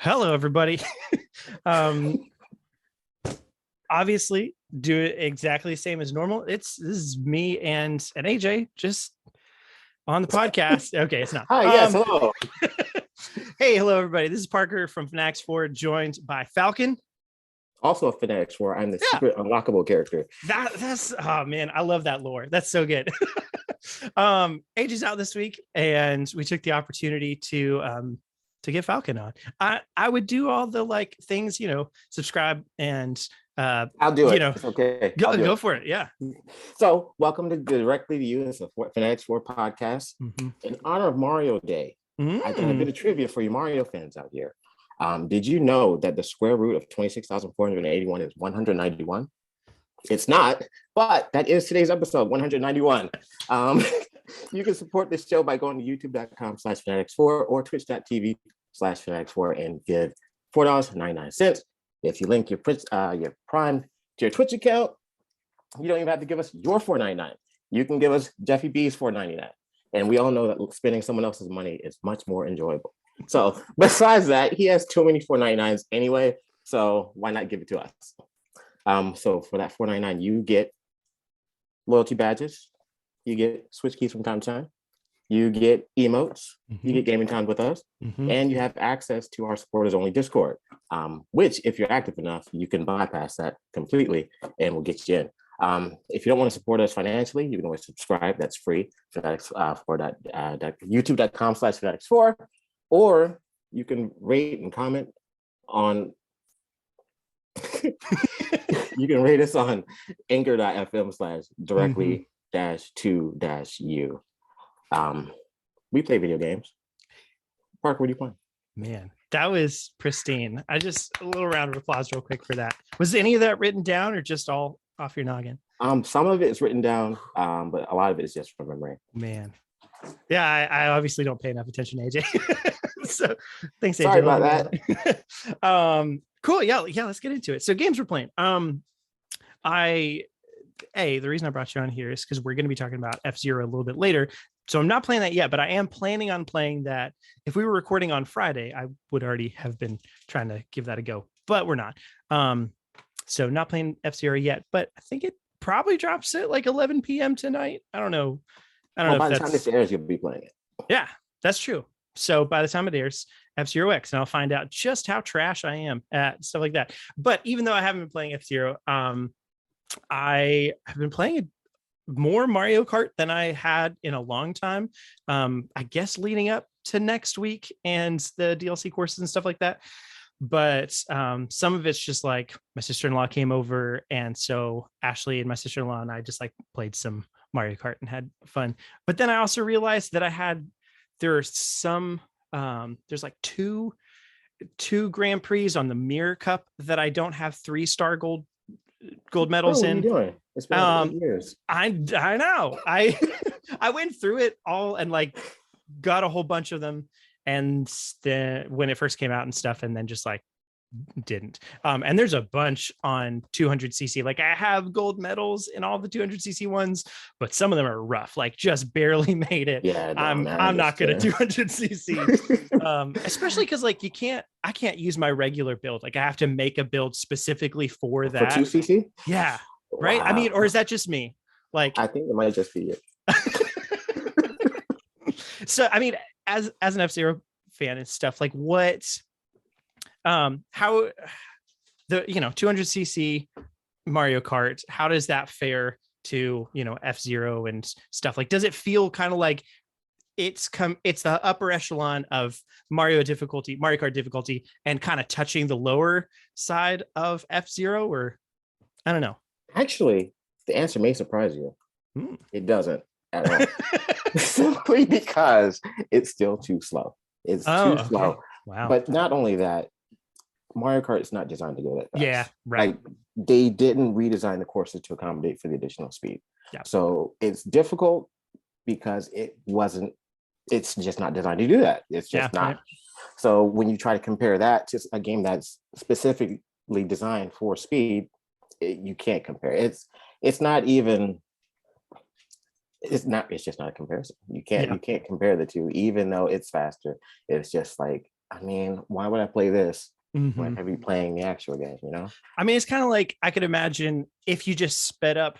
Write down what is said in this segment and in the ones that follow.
Hello, everybody. um, obviously, do it exactly the same as normal. This is me and AJ just on the podcast. Okay, it's not. Hi, yes, hello. Hey, hello, everybody. This is Parker from fanatixfour, joined by Falcon. Also a fanatixfour. I'm the Yeah. secret unlockable character. That's oh man, I love that lore. That's so good. AJ's out this week, and we took the opportunity to get Falcon on. I would do all the like things, subscribe and I'll do it. It's okay. Go for it. Yeah. So welcome to directly to you. It's a fanatixfour podcast in honor of Mario Day. I got a bit of trivia for you Mario fans out here. Did you know that the square root of 26,481 is 191? It's not, but that is today's episode, 191. You can support this show by going to youtube.com/fanatixfour or twitch.tv/fanatixfour and give $4.99. If you link your Prime to your Twitch account, you don't even have to give us your $4.99. You can give us Jeffy B's $4.99. And we all know that spending someone else's money is much more enjoyable. So besides that, he has too many $4.99s anyway. So why not give it to us? So for that $4.99, you get loyalty badges, you get Switch keys from time to time, you get emotes, you get gaming time with us, and you have access to our supporters only Discord, which if you're active enough, you can bypass that completely and we'll get you in. If you don't want to support us financially, you can always subscribe. That's free. YouTube.com/fanatixfour, or you can rate and comment on. You can rate us on anchor.fm/directly-to-u. We play video games. Parker, what are you playing? Man, that was pristine. A little round of applause real quick for that. Was any of that written down or just all off your noggin? Some of it is written down, but a lot of it is just from memory. Man. Yeah, I obviously don't pay enough attention, AJ. So thanks, AJ. Sorry about that. Cool. Yeah, let's get into it. So games we're playing. The reason I brought you on here is because we're going to be talking about F-Zero a little bit later. So I'm not playing that yet, but I am planning on playing that. If we were recording on Friday, I would already have been trying to give that a go, but we're not. So not playing F-Zero yet, but I think it probably drops at like 11 p.m. tonight. I don't know. By the time this airs, you'll be playing it. Yeah, that's true. So by the time it airs, F-Zero X, and I'll find out just how trash I am at stuff like that. But even though I haven't been playing F-Zero, I have been playing more Mario Kart than I had in a long time. I guess leading up to next week and the DLC courses and stuff like that. But some of it's just like my sister-in-law came over, and so Ashley and my sister-in-law and I just like played some Mario Kart and had fun. But then I also realized that there's like two Grand Prix on the Mirror Cup that I don't have 3-star gold medals in. What are you doing? It's been 8 years. I know. I went through it all and like got a whole bunch of them, and then when it first came out and stuff, and then just like didn't. And there's a bunch on 200cc. Like I have gold medals in all the 200cc ones, but some of them are rough, like just barely made it. Yeah, I'm not good at 200cc. Especially because like I can't use my regular build. Like I have to make a build specifically for that. For 2cc? Yeah. Right. Wow. I mean, or is that just me? Like I think it might just be it. So I mean, as an F-Zero fan and stuff, like how the 200cc Mario Kart, how does that fare to F-Zero and stuff? Like, does it feel kind of like it's the upper echelon of Mario Kart difficulty and kind of touching the lower side of F-Zero? Or I don't know. Actually, the answer may surprise you. It doesn't at all. Simply because it's still too slow. It's too slow. Wow. But not only that, Mario Kart is not designed to go that fast. Yeah, right. Like they didn't redesign the courses to accommodate for the additional speed. Yeah. So it's difficult because it's just not designed to do that. It's just not. Right. So when you try to compare that to a game that's specifically designed for speed, you can't compare. It's just not a comparison. You can't compare the two, even though it's faster. It's just like I mean, why would I play this when Mhm. I be playing the actual game, you know? I mean, it's kind of like I could imagine if you just sped up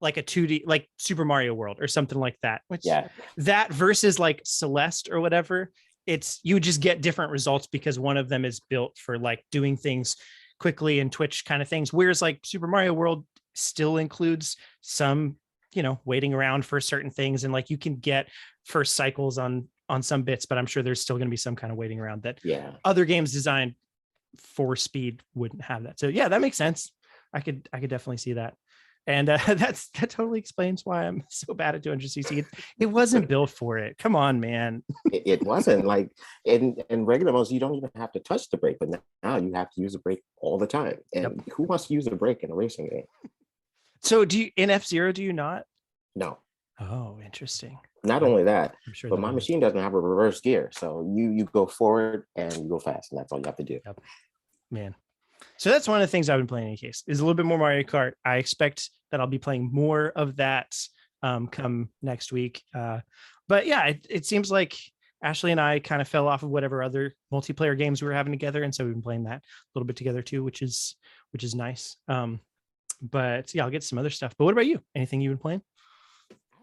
like a 2D, like Super Mario World or something like that, which Yeah. that versus like Celeste or whatever, it's you just get different results because one of them is built for like doing things quickly and Twitch kind of things. Whereas like Super Mario World still includes some, waiting around for certain things and like you can get first cycles on some bits, but I'm sure there's still going to be some kind of waiting around that Yeah. other games designed for speed wouldn't have that. So yeah, that makes sense. I could definitely see that. And that totally explains why I'm so bad at 200cc. It wasn't built for it. Come on, man. It wasn't like in regular modes, you don't even have to touch the brake, but now you have to use the brake all the time. And who wants to use a brake in a racing game? So do you in F-Zero, do you not? No. Oh, interesting. Not only that, I'm sure but my machine doesn't have a reverse gear. So you go forward and you go fast, and that's all you have to do. Yep. Man. So that's one of the things I've been playing in any case is a little bit more Mario Kart. I expect that I'll be playing more of that come next week. But yeah, it seems like Ashley and I kind of fell off of whatever other multiplayer games we were having together. And so we've been playing that a little bit together too, which is nice. But yeah, I'll get some other stuff. But what about you? Anything you've been playing?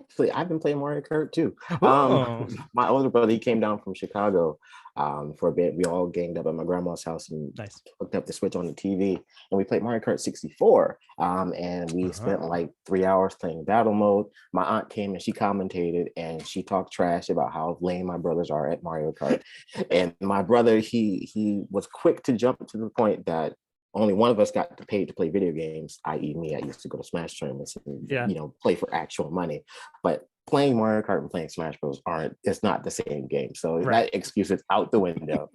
Actually, I've been playing Mario Kart too. Oh, My older brother, he came down from Chicago for a bit. We all ganged up at my grandma's house and nice. hooked up the Switch on the TV, and we played Mario Kart 64. And we spent like 3 hours playing battle mode. My aunt came and she commentated and she talked trash about how lame my brothers are at Mario Kart. And my brother, he was quick to jump to the point that only one of us got paid to play video games, i.e. me. I used to go to Smash tournaments and play for actual money. But playing Mario Kart and playing Smash Bros. It's not the same game. So that excuse is out the window.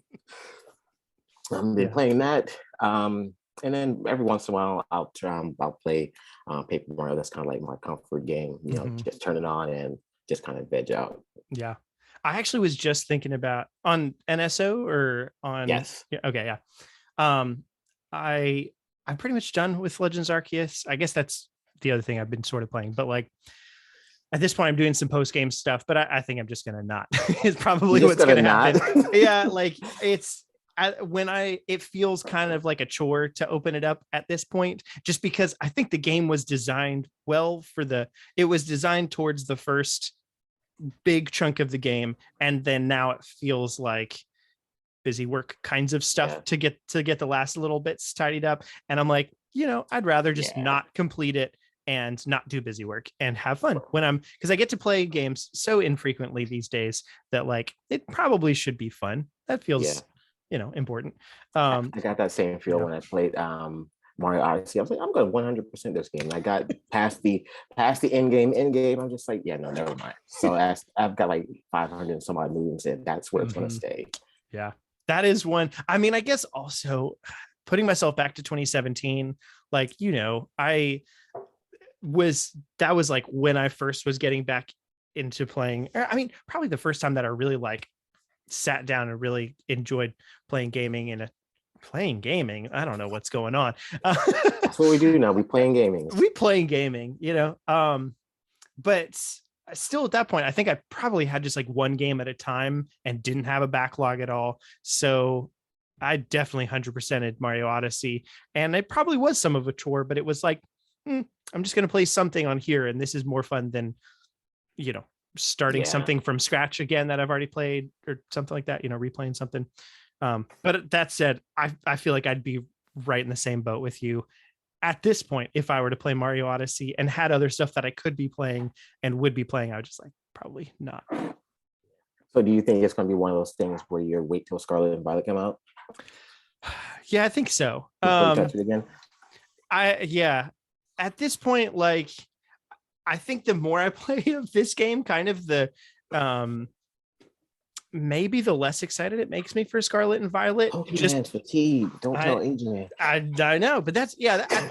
I've been playing that. And then every once in a while I'll play Paper Mario. That's kind of like my comfort game, just turn it on and just kind of veg out. Yeah. I actually was just thinking about on NSO or on Yes. Yeah, okay, yeah. I'm pretty much done with Legends Arceus. I guess that's the other thing I've been sort of playing, but like at this point I'm doing some post game stuff, but I think I'm just gonna not. It's probably what's gonna happen. Yeah, like it feels kind of like a chore to open it up at this point, just because I think the game was designed well it was designed towards the first big chunk of the game, and then now it feels like busy work kinds of stuff to get the last little bits tidied up. And I'm like, I'd rather just not complete it and not do busy work and have fun because I get to play games so infrequently these days that like it probably should be fun. That feels important. I got that same feel when I played Mario Odyssey. I was like, I'm going 100% this game. And I got past the end game. I'm just like, yeah, no, never mind. So I've got like 500 and some odd moves, and that's where it's going to stay. Yeah. That is one. I mean, I guess also putting myself back to 2017, like, that was like when I first was getting back into playing. I mean, probably the first time that I really like sat down and really enjoyed playing gaming I don't know what's going on. That's what we do now. We playing gaming. But still at that point, I think I probably had just like one game at a time and didn't have a backlog at all. So I definitely 100%ed Mario Odyssey, and it probably was some of a chore, but it was like, I'm just going to play something on here. And this is more fun than, starting something from scratch again that I've already played or something like that, replaying something. But that said, I feel like I'd be right in the same boat with you at this point. If I were to play Mario Odyssey and had other stuff that I could be playing and would be playing, I would just like probably not. So do you think it's going to be one of those things where you wait till Scarlet and Violet come out? Yeah, I think so. Touch it again? At this point, like I think the more I play of this game, kind of the maybe the less excited it makes me for Scarlet and Violet. Just fatigue. Don't tell Adrian. I know, but that's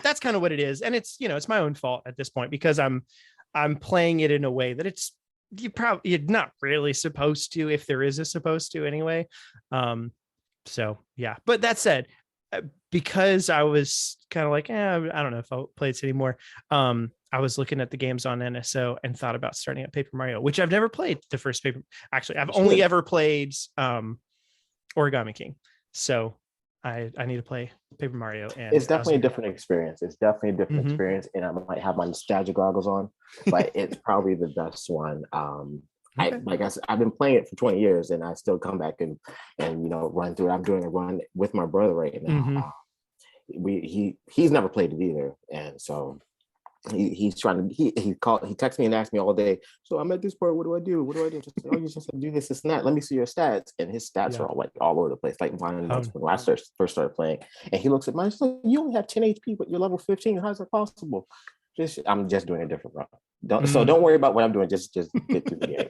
that's kind of what it is, and it's it's my own fault at this point because I'm playing it in a way that you're not really supposed to, if there is a supposed to anyway. So yeah, but that said, because I was kind of like, I don't know if I'll play this anymore. I was looking at the games on NSO and thought about starting up Paper Mario, which I've never played the first Paper. Actually, I've only ever played Origami King. So I need to play Paper Mario, and it's definitely a different experience. It's definitely a different experience, and I might have my nostalgia goggles on, but it's probably the best one. Okay. Like I said, I've been playing it for 20 years, and I still come back and run through it. I'm doing a run with my brother right now. He's never played it either, and so he's trying to he texts me and asks me all day, so I'm at this part, what do I do, just oh, you just do this and that, let me see your stats, and his stats are all like all over the place, like mine was when I first started playing, and he looks at mine, like, you only have 10 HP but you're level 15, how's that possible? I'm just doing a different run. So don't worry about what I'm doing, just get through the game.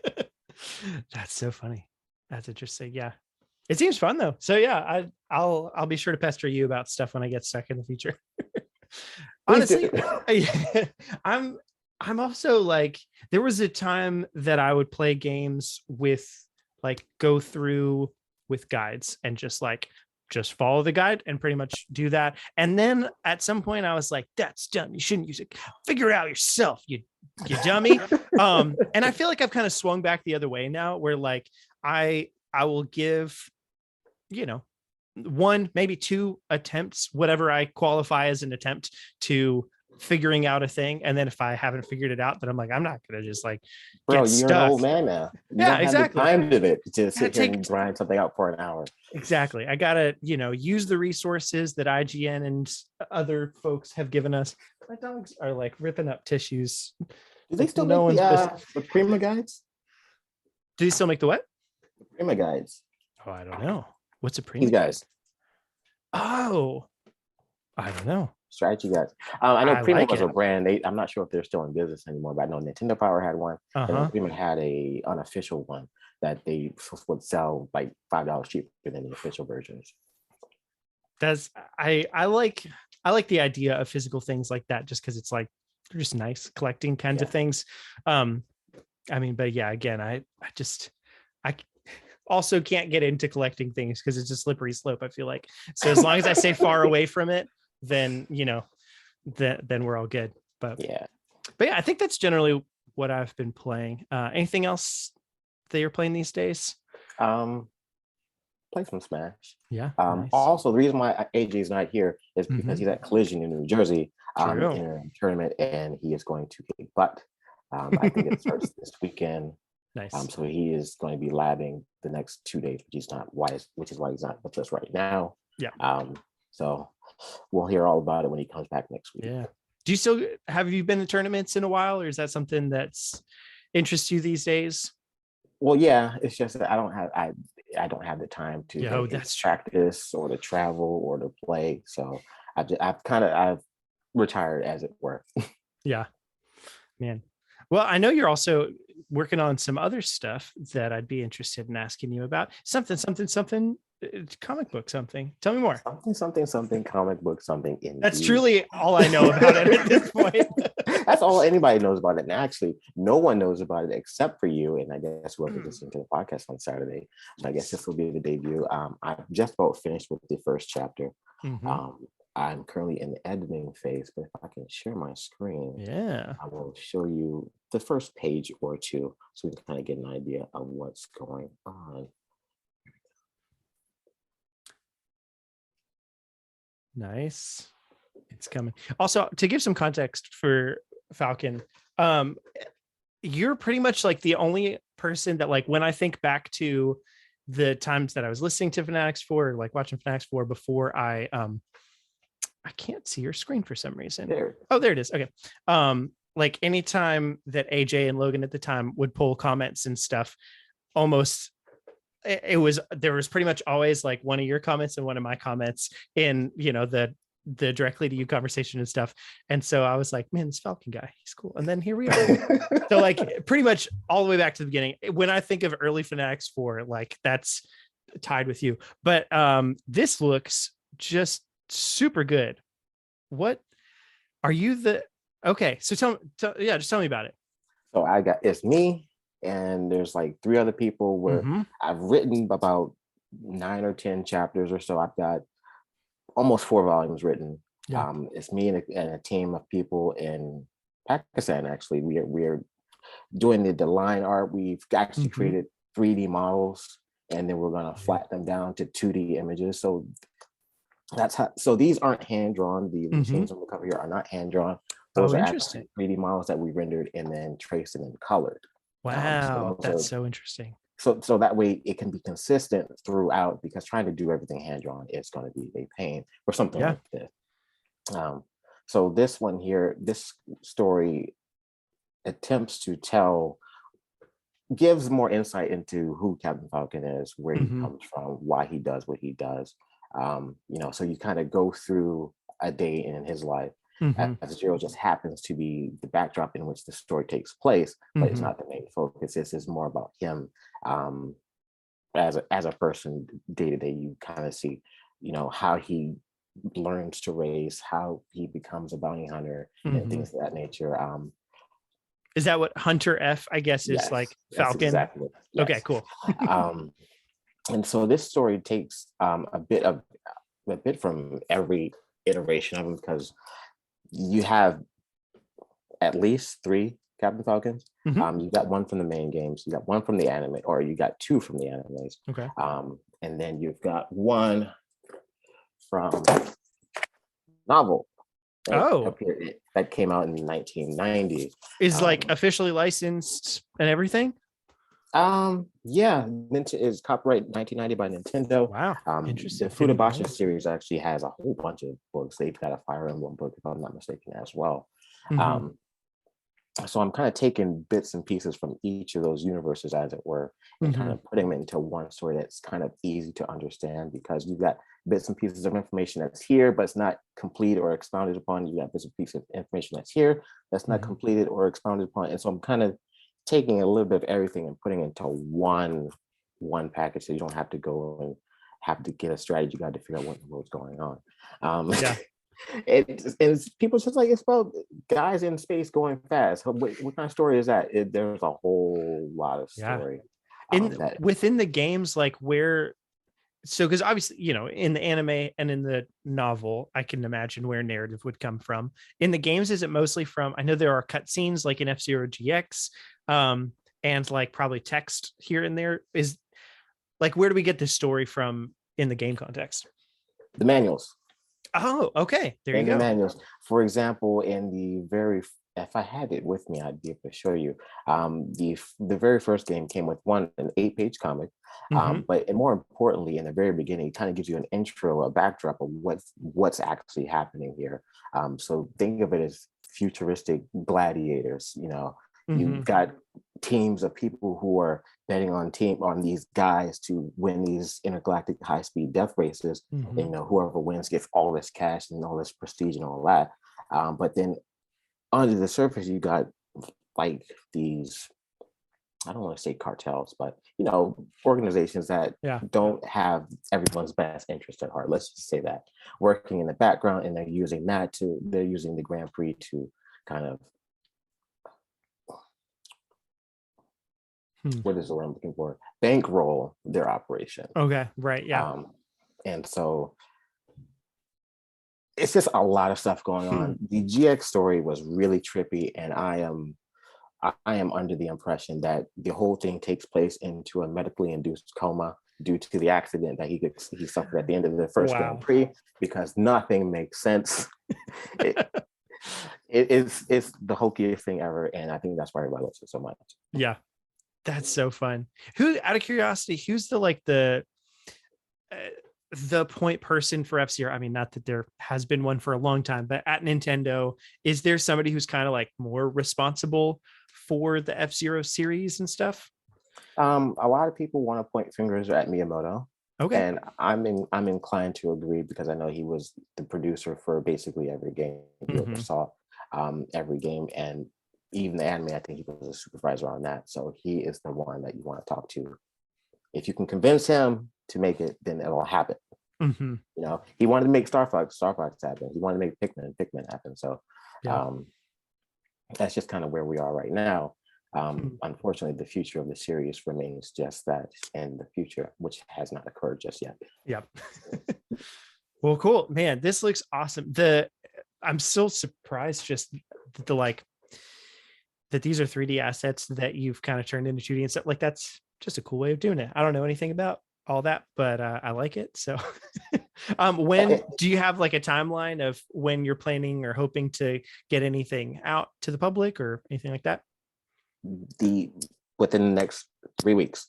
That's so funny. That's interesting. Yeah, it seems fun though. So yeah, I'll be sure to pester you about stuff when I get stuck in the future. Honestly, I'm also like, there was a time that I would play games with like go through with guides and just follow the guide and pretty much do that. And then at some point I was like, that's dumb. You shouldn't use it. Figure it out yourself, you dummy. And I feel like I've kind of swung back the other way now, where like I will give, 1, maybe 2 attempts, whatever I qualify as an attempt to figuring out a thing. And then if I haven't figured it out, then I'm like, I'm not going to just like, bro, you're stuck. An old man now. You don't exactly. Have the time to sit here and grind something out for an hour. Exactly. I got to, use the resources that IGN and other folks have given us. My dogs are like ripping up tissues. Do they still make the Prima guides? Do they still make the what? The Prima guides. Oh, I don't know. What's a Prima? These guys. Oh, I don't know. Strategy guys. I know Prima was a brand. I'm not sure if they're still in business anymore, but I know Nintendo Power had one. And Prima had a unofficial one that they would sell like $5 cheaper than the official versions. I like the idea of physical things like that, just because it's like they're just nice collecting kinds of things. But yeah, again, I also can't get into collecting things because it's a slippery slope, I feel like. So as long as I stay far away from it, then then we're all good. But yeah, I think that's generally what I've been playing. Anything else that you're playing these days? Play some Smash. Yeah. Nice. Also, the reason why AJ is not here is because he's at Collision in New Jersey in a tournament, and he is going to kick butt. I think it starts this weekend. Nice. So he is going to be labbing the next 2 days, which is why he's not with us right now. Yeah. So we'll hear all about it when he comes back next week. Yeah. Have you been to tournaments in a while, or is that something that's interests you these days? Well, yeah, it's just that I don't have the time to practice or to travel or to play. So I've retired, as it were. Yeah, man. Well, I know you're also working on some other stuff that I'd be interested in asking you about. Something, comic book something. Tell me more. Something, comic book something. Indeed. That's truly all I know about it at this point. That's all anybody knows about it. And actually, no one knows about it except for you. And I guess whoever's listening to the podcast on Saturday. So I guess this will be the debut. I've just about finished with the first chapter. I'm currently in the editing phase, but if I can share my screen, I will show you the first page or two so we can kind of get an idea of what's going on. Nice. It's coming. Also, to give some context for Falcon, you're pretty much like the only person that, like, when I think back to the times that I was listening to fanatixfour, like watching fanatixfour before I can't see your screen for some reason. Oh, there it is. Okay. Like anytime that AJ and Logan at the time would pull comments and stuff, there was pretty much always like one of your comments and one of my comments in, the directly to you conversation and stuff. And so I was like, man, this Falcon guy, he's cool. And then here we are. So like pretty much all the way back to the beginning, when I think of early fanatixfour, like that's tied with you. But this looks just super good. What are you okay, so just tell me about it. So it's me, and there's like 3 other people where I've written about 9 or 10 chapters or so. I've got almost 4 volumes written. It's me and a team of people in Pakistan. Actually, we're doing the line art. We've actually created 3D models and then we're going to flatten them down to 2D images. So that's how. So these aren't hand drawn. The machines on the cover here are not hand drawn. Those are actually 3D models that we rendered and then traced and then colored. Wow, that's so interesting. So that way it can be consistent throughout, because trying to do everything hand drawn is going to be a pain for something like this. So this one here, this story attempts to gives more insight into who Captain Falcon is, where he comes from, why he does what he does. So you kind of go through a day in his life. F-Zero just happens to be the backdrop in which the story takes place, but it's not the main focus. This is more about him as a person day to day. You kind of see, how he learns to race, how he becomes a bounty hunter, and things of that nature. Is that what Hunter F, I guess, is like Falcon? Exactly. Yes. Okay, cool. And so this story takes a bit from every iteration of him, because you have at least 3 Captain Falcons. You got one from the main games, you got one from the anime, or you got 2 from the animes. Okay. And then you've got one from novel. That came out in 1990. Is like officially licensed and everything? Is copyright 1990 by Nintendo. Wow. Interesting. The Futabasha series actually has a whole bunch of books. They've got a Fire Emblem book, if I'm not mistaken, as well. So I'm kind of taking bits and pieces from each of those universes, as it were, and kind of putting them into one story that's kind of easy to understand, because you've got bits and pieces of information that's here, but it's not complete or expounded upon. You got bits and pieces of information that's here that's not completed or expounded upon. And so I'm kind of taking a little bit of everything and putting it into one package, so you don't have to go and have to get a strategy guide to figure out what the world's going on. It's people just like, it's about guys in space going fast. What kind of story is that? There's a whole lot of story. Within the games, like because obviously, in the anime and in the novel, I can imagine where narrative would come from. In the games, is it mostly from, I know there are cutscenes like in F-Zero GX, and like probably text here and there. Is like, where do we get this story from in the game context? The manuals. Oh, okay. There you go. The manuals. For example, if I had it with me, I'd be able to show you. The very first game came with an 8-page comic, but more importantly, in the very beginning, it kind of gives you an intro, a backdrop of what's actually happening here. So think of it as futuristic gladiators. You've got teams of people who are betting on these guys to win these intergalactic high-speed death races. And, whoever wins gets all this cash and all this prestige and all that. But then under the surface, you got like these, I don't want to say cartels, but organizations that don't have everyone's best interest at heart. Let's just say that, working in the background, and they're using the Grand Prix to kind of, what is the word I'm looking for? Bankroll their operation. Okay, right, yeah. And so it's just a lot of stuff going on. The GX story was really trippy, and I am under the impression that the whole thing takes place into a medically induced coma due to the accident that he suffered at the end of the first Grand Prix, because nothing makes sense. It's the hokiest thing ever, and I think that's why everybody loves it so much. Yeah. That's so fun. Who, out of curiosity, who's the point person for F-Zero? I mean, not that there has been one for a long time, but at Nintendo, is there somebody who's kind of like more responsible for the F-Zero series and stuff? A lot of people want to point fingers at Miyamoto. Okay. And I'm inclined to agree, because I know he was the producer for basically every game you ever saw, every game, and even the anime, I think he was a supervisor on that. So he is the one that you want to talk to. If you can convince him to make it, then it'll happen. He wanted to make Star Fox happen. He wanted to make Pikmin happen. So that's just kind of where we are right now. Unfortunately, the future of the series remains just that, and the future, which has not occurred just yet. Yep. Well, cool, man. This looks awesome. I'm still surprised just that these are 3D assets that you've kind of turned into 2D and stuff. Like, that's just a cool way of doing it. I don't know anything about all that, but I like it. So when do you have like a timeline of when you're planning or hoping to get anything out to the public or anything like that? Within the next 3 weeks.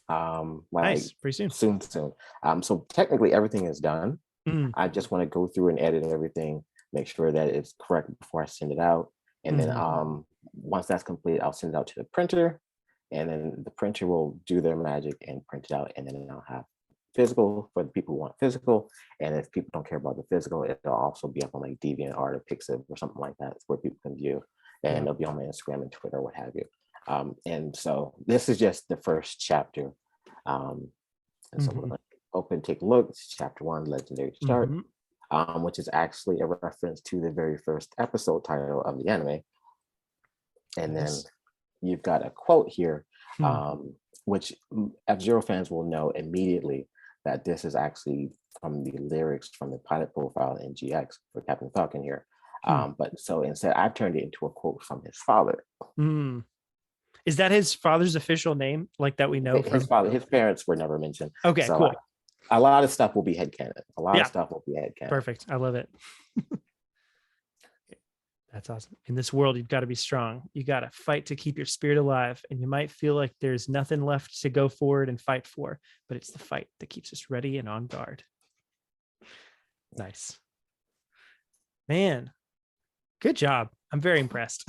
Nice, pretty soon. Soon. So technically everything is done. Mm. I just want to go through and edit everything, make sure that it's correct before I send it out. And then once that's complete, I'll send it out to the printer, and then the printer will do their magic and print it out. And then I'll have physical for the people who want physical. And if people don't care about the physical, it'll also be up on like DeviantArt or Pixiv or something like that, where people can view. And it'll be on my Instagram and Twitter, what have you. And so this is just the first chapter. And so we're going to open, take a look. It's chapter 1, Legendary Start, which is actually a reference to the very first episode title of the anime. And then you've got a quote here, which F-Zero fans will know immediately that this is actually from the lyrics from the pilot profile in GX for Captain Falcon here. But so instead, I've turned it into a quote from his father. Is that his father's official name, like that we know? His father, his parents were never mentioned. Okay, so cool. A lot of stuff will be headcanon. A lot of stuff will be headcanon. Perfect. I love it. That's awesome. In this world, you've got to be strong. You got to fight to keep your spirit alive. And you might feel like there's nothing left to go forward and fight for, but it's the fight that keeps us ready and on guard. Nice. Man, good job. I'm very impressed.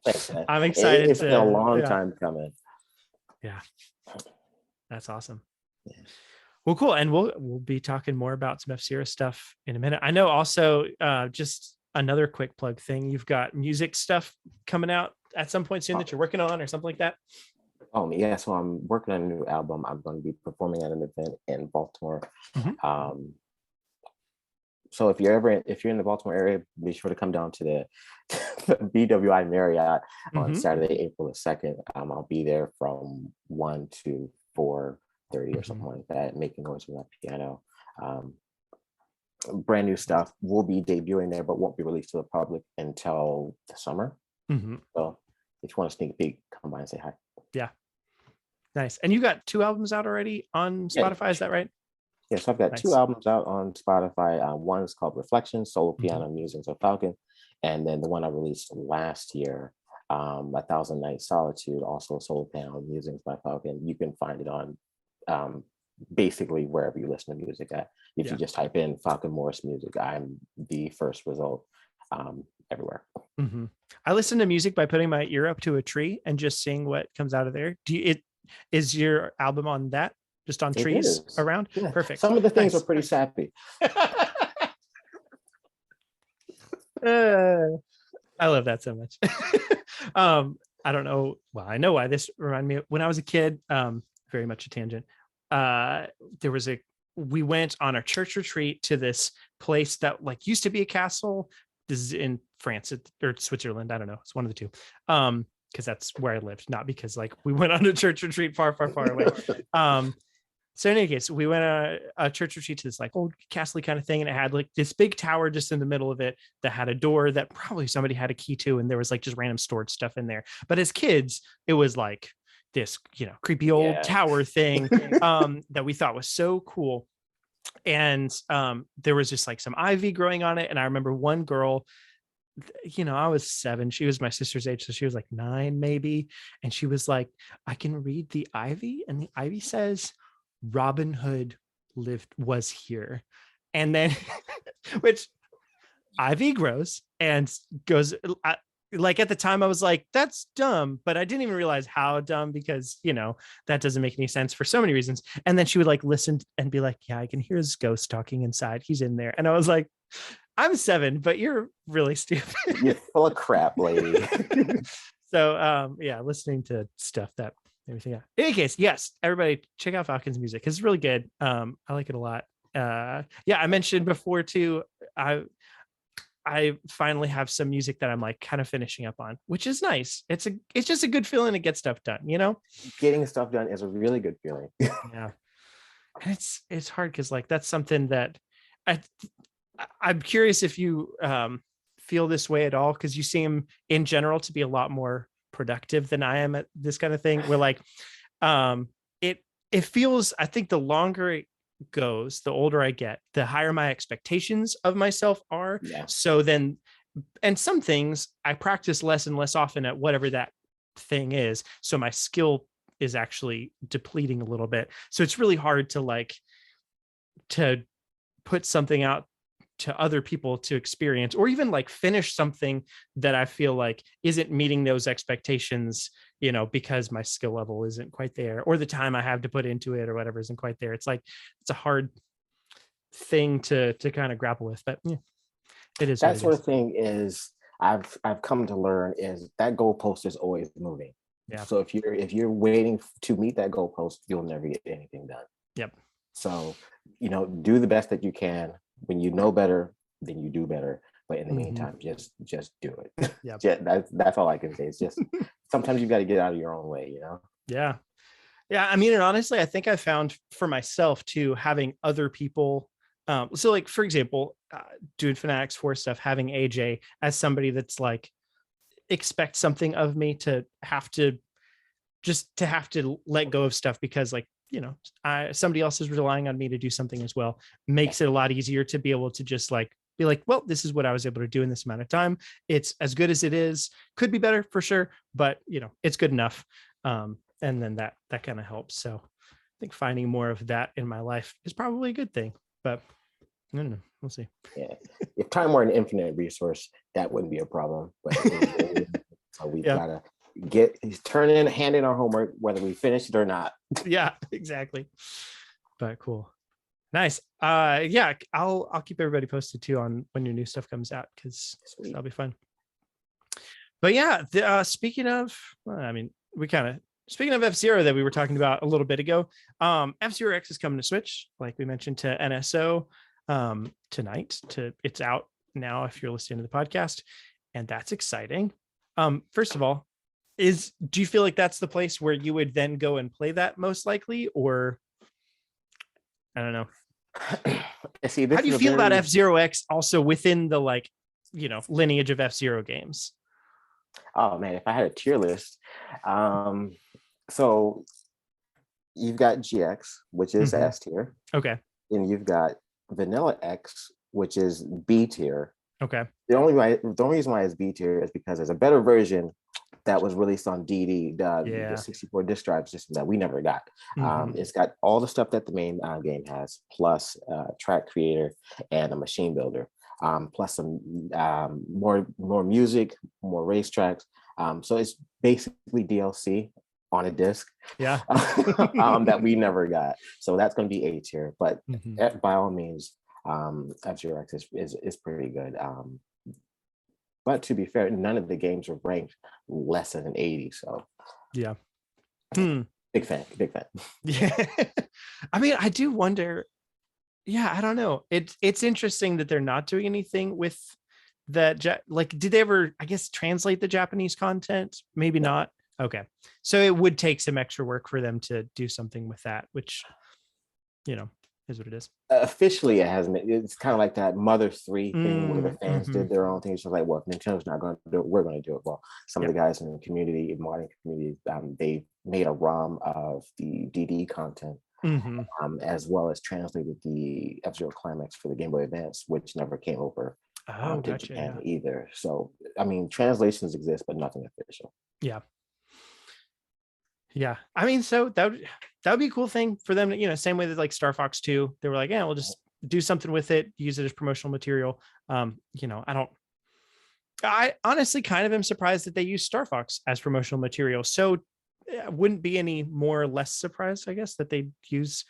Thanks, man. I'm excited. It's been a long time coming. Yeah. That's awesome. Yeah. Well, cool. And we'll be talking more about some F-Zero stuff in a minute. I know also just another quick plug thing. You've got music stuff coming out at some point soon that you're working on or something like that. Oh yeah. So I'm working on a new album. I'm going to be performing at an event in Baltimore. So if you're in the Baltimore area, be sure to come down to the BWI Marriott on Saturday, April the 2nd. I'll be there from 1 to 4:30 or something like that, making noise with my piano. Brand new stuff will be debuting there, but won't be released to the public until the summer. So if you want to sneak peek, come by and say hi. Yeah. Nice. And you got 2 albums out already on Spotify, is that right? Yes, I've got 2 albums out on Spotify. One is called Reflections, Solo Piano Musings of Falcon. And then the one I released last year, 1,000 Nights Solitude, also Solo Piano Musings by Falcon. You can find it on basically wherever you listen to music at. If you just type in Falcon Morris music, I'm the first result everywhere. I listen to music by putting my ear up to a tree and just seeing what comes out of there. Is your album on that? Just on trees around? Yeah. Perfect. Some of the things are pretty sappy. I love that so much. I don't know. Well, I know why this reminded me of when I was a kid, very much a tangent. We went on a church retreat to this place that like used to be a castle. This is in France or Switzerland. I don't know. It's one of the two. Because that's where I lived, not because like we went on a church retreat far away. So in any case, we went on a church retreat to this like old castle kind of thing. And it had like this big tower just in the middle of it that had a door that probably somebody had a key to. And there was like just random stored stuff in there. But as kids, it was like this, creepy old tower thing that we thought was so cool. And there was just like some ivy growing on it. And I remember one girl, I was 7. She was my sister's age. So she was like 9 maybe. And she was like, I can read the ivy. And the ivy says, Robin Hood was here. And then which ivy grows and goes like at the time I was like, that's dumb, but I didn't even realize how dumb because that doesn't make any sense for so many reasons. And then she would like listen and be like, yeah, I can hear his ghost talking inside. He's in there. And I was like, I'm 7, but you're really stupid. You're full of crap, lady. So listening to stuff that everything. In any case, yes, everybody check out Falcon's music. It's really good. I like it a lot. I mentioned before too. I finally have some music that I'm like kind of finishing up on, which is nice. It's just a good feeling to get stuff done. Getting stuff done is a really good feeling. Yeah, and it's hard because like that's something that I'm curious if you feel this way at all because you seem in general to be a lot more productive than I am at this kind of thing. Where like It feels, I think the longer it goes, the older I get, the higher my expectations of myself are. Yeah. So then, and some things I practice less and less often at whatever that thing is. So my skill is actually depleting a little bit. So it's really hard to put something out to other people to experience, or even like finish something that I feel like isn't meeting those expectations, because my skill level isn't quite there, or the time I have to put into it or whatever isn't quite there. It's like, it's a hard thing to kind of grapple with, but yeah, it is. That sort of thing is, I've come to learn, is that goalpost is always moving. Yeah. So if you're waiting to meet that goalpost, you'll never get anything done. Yep. So, do the best that you can. When you know better, then you do better. But in the meantime, just do it. Yeah. That's all I can say. It's just sometimes you got to get out of your own way, Yeah. Yeah. I mean, and honestly, I think I found for myself too, having other people. So like, for example, doing fanatixfour stuff, having AJ as somebody that's like, expect something of me to have to let go of stuff because like, somebody else is relying on me to do something as well, makes it a lot easier to be able to just like be like, well, this is what I was able to do in this amount of time. It's as good as it is. Could be better for sure, but it's good enough. And then that kind of helps. So I think finding more of that in my life is probably a good thing, but I don't know. We'll see. Yeah. If time were an infinite resource, that wouldn't be a problem. But so we've got to hand in our homework, whether we finish it or not. Yeah, exactly. But cool. Nice. Yeah, I'll keep everybody posted too on when your new stuff comes out, because that'll be fun. But yeah, speaking of F-Zero that we were talking about a little bit ago, F-Zero X is coming to Switch, like we mentioned, to NSO tonight. It's out now if you're listening to the podcast, and that's exciting. First of all, do you feel like that's the place where you would then go and play that most likely, or I don't know? See, how do you feel about F-Zero X also within the lineage of F-Zero games? Oh man, if I had a tier list, so you've got GX, which is S tier. Okay. And you've got Vanilla X, which is B tier. Okay. The only reason why it's B tier is because there's a better version that was released on DD, the 64 disk drive system that we never got. It's got all the stuff that the main game has, plus track creator and a machine builder, plus some more music, more racetracks. So it's basically DLC on a disc. Yeah. That we never got. So that's going to be A tier. But by all means, F-Zero X is pretty good. But to be fair, none of the games were ranked less than an 80. So yeah. Big fan. Yeah. I mean, I do wonder. Yeah, I don't know. It's interesting that they're not doing anything with that. Like, did they ever, I guess, translate the Japanese content? Maybe not. Okay. So it would take some extra work for them to do something with that, which, is what it is. Officially, it hasn't. It's kind of like that Mother 3 thing where the fans did their own thing. So like, well, if Nintendo's not going to do it, we're going to do it. Well, some of the guys in the community, modern community, they made a ROM of the DD content, as well as translated the F-Zero Climax for the Game Boy Advance, which never came over to Japan either. So, I mean, translations exist, but nothing official. Yeah. Yeah. I mean, so that would be a cool thing for them to, same way that like Star Fox 2, they were like, yeah, we'll just do something with it, use it as promotional material. I honestly kind of am surprised that they use Star Fox as promotional material. So it wouldn't be any more or less surprised, I guess, that they use,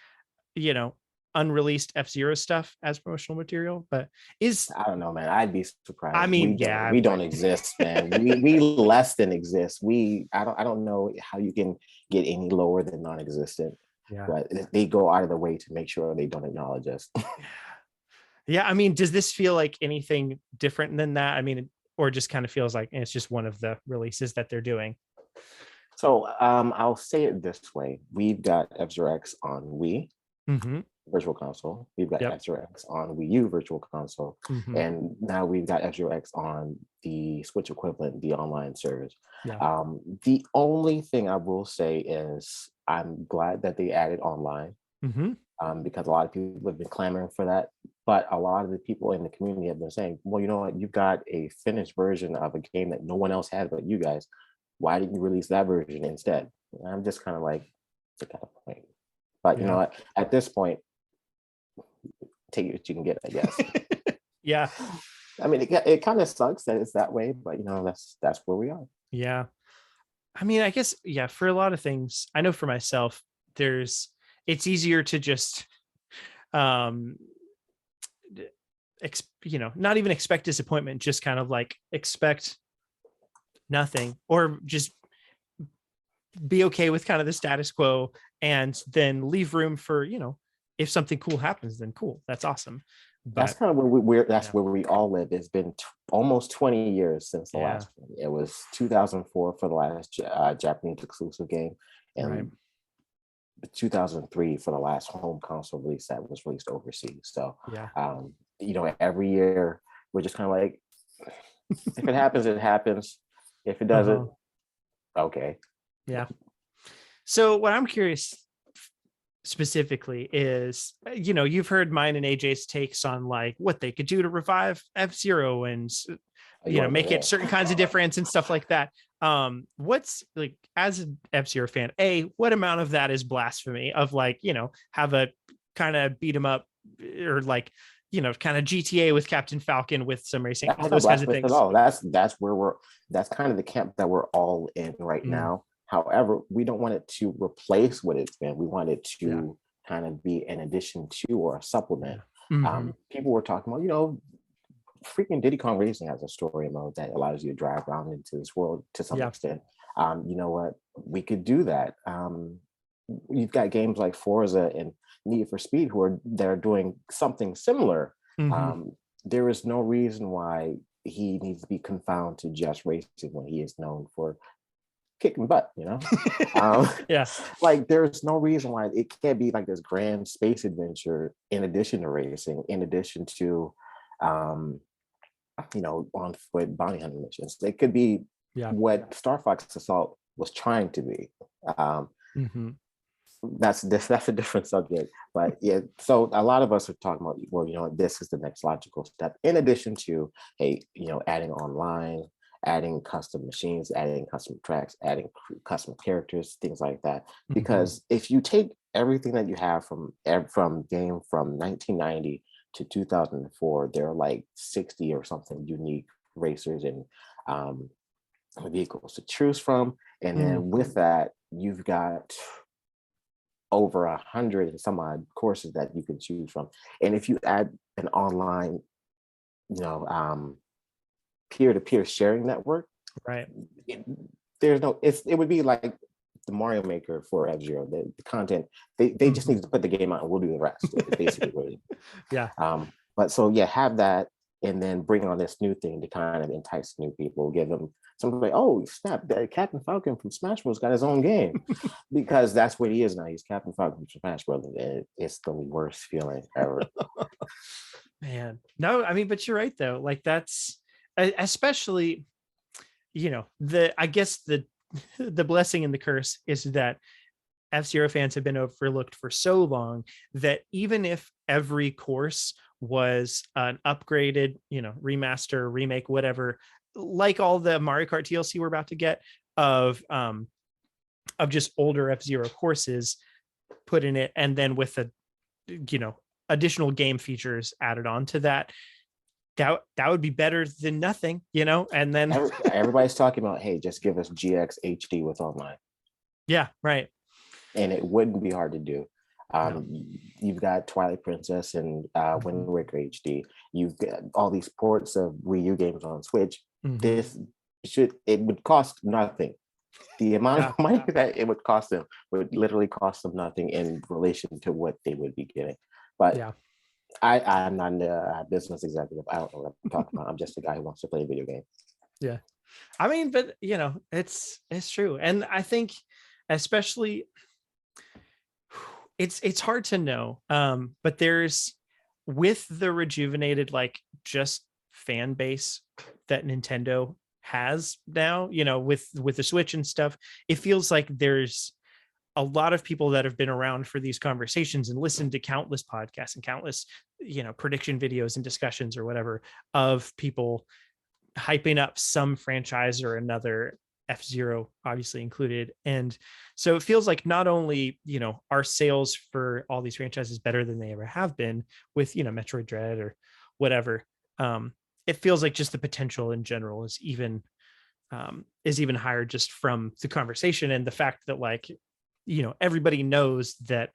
unreleased F-Zero stuff as promotional material. But I don't know, man. I'd be surprised. I mean, we don't exist, man. we less than exist. I don't know how you can get any lower than non-existent. Yeah. But they go out of the way to make sure they don't acknowledge us. Yeah, I mean, does this feel like anything different than that? I mean, or just kind of feels like it's just one of the releases that they're doing? So I'll say it this way: we've got F-Zero X on Wii. Virtual Console. We've got Yep. F-Zero X on Wii U Virtual Console. And now we've got F-Zero X on the Switch equivalent, the online service. Yeah. The only thing I will say is I'm glad that they added online, because a lot of people have been clamoring for that. But a lot of the people in the community have been saying, well, you know what? You've got a finished version of a game that no one else has but you guys. Why didn't you release that version instead? And I'm just kind of like, it's kind of point. But you know what? At this point, take it what you can get, I guess. Yeah. I mean, it kind of sucks that it's that way, but you know, that's where we are. Yeah. I mean, I guess, yeah, for a lot of things, I know for myself, it's easier to just, not even expect disappointment, just kind of like expect nothing, or just be okay with kind of the status quo, and then leave room for, if something cool happens, then cool, that's awesome. But that's kind of where where we all live. It's been almost 20 years since the last one. It was 2004 for the last Japanese exclusive game, and 2003 for the last home console release that was released overseas. So every year we're just kind of like, if it happens, it happens. If it doesn't, okay. Yeah. So what I'm curious specifically is, you've heard mine and AJ's takes on like what they could do to revive F-Zero and make it certain kinds of difference and stuff like that. What's like, as an F-Zero fan, what amount of that is blasphemy of like, have a kind of beat 'em up, or like, kind of GTA with Captain Falcon with some racing, all those kinds of things. That's kind of the camp that we're all in right now. However, we don't want it to replace what it's been. We want it to kind of be an addition to, or a supplement. People were talking about, freaking Diddy Kong Racing has a story mode that allows you to drive around into this world to some extent. You know what? We could do that. You've got games like Forza and Need for Speed they're doing something similar. There is no reason why he needs to be confined to just racing when he is known for kicking butt, like there's no reason why it can't be like this grand space adventure in addition to racing, in addition to on foot bounty hunting missions. It could be what Star Fox Assault was trying to be. That's a different subject, but so a lot of us are talking about, well, this is the next logical step, in addition to adding online, adding custom machines, adding custom tracks, adding custom characters, things like that. Because if you take everything that you have from 1990 to 2004, there are like 60 or something unique racers and vehicles to choose from. And then with that, you've got over 100 and some odd courses that you can choose from. And if you add an online, peer-to-peer sharing network, it would be like the Mario Maker for F-Zero. The content, they just need to put the game out and we'll do the rest. Basically what it is. But so have that, and then bring on this new thing to kind of entice new people, give them something like, oh snap, Captain Falcon from Smash Bros got his own game. Because that's what he is now. He's Captain Falcon from Smash Bros. And it's the worst feeling ever. Man, no, I mean, but you're right though. Like that's, especially, I guess the blessing and the curse is that F-Zero fans have been overlooked for so long that even if every course was an upgraded, remaster, remake, whatever, like all the Mario Kart DLC we're about to get of just older F-Zero courses put in it, and then with a, additional game features added on to that would be better than nothing, and then everybody's talking about, hey, just give us GX HD with online. Yeah, right. And it wouldn't be hard to do. You've got Twilight Princess and Wind Waker HD. You've got all these ports of Wii U games on Switch. It would cost nothing. The amount of money that it would cost them would literally cost them nothing in relation to what they would be getting. But I'm not a business executive. I don't know what I'm talking about. I'm just a guy who wants to play a video game. Yeah. I mean, but it's true. And I think especially It's hard to know. But there's, with the rejuvenated like just fan base that Nintendo has now, with the Switch and stuff, it feels like there's a lot of people that have been around for these conversations and listened to countless podcasts and countless, prediction videos and discussions or whatever, of people hyping up some franchise or another, F-Zero obviously included. And so it feels like not only, our sales for all these franchises better than they ever have been with, Metroid Dread or whatever. It feels like just the potential in general is even higher, just from the conversation and the fact that, like, everybody knows that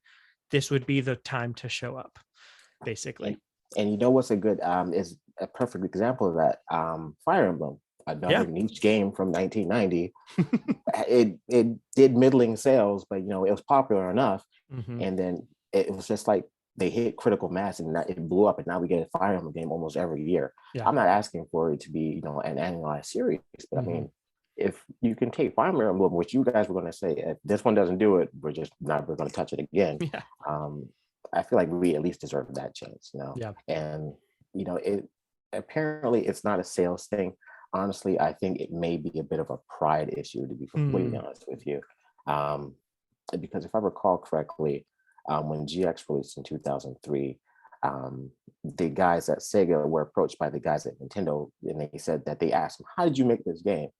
this would be the time to show up, basically. And you know what's a good is a perfect example of that? Fire Emblem, another niche game from 1990. it did middling sales, but it was popular enough. And then it was just like they hit critical mass and it blew up, and now we get a Fire Emblem game almost every year. I'm not asking for it to be an annualized series, but I mean, if you can take Fire Emblem, which you guys were going to say, if this one doesn't do it, we're going to touch it again. I feel like we at least deserve that chance, And it apparently it's not a sales thing. Honestly, I think it may be a bit of a pride issue, to be completely honest with you. Because if I recall correctly, when GX released in 2003, the guys at Sega were approached by the guys at Nintendo, and they said that they asked them, "How did you make this game?"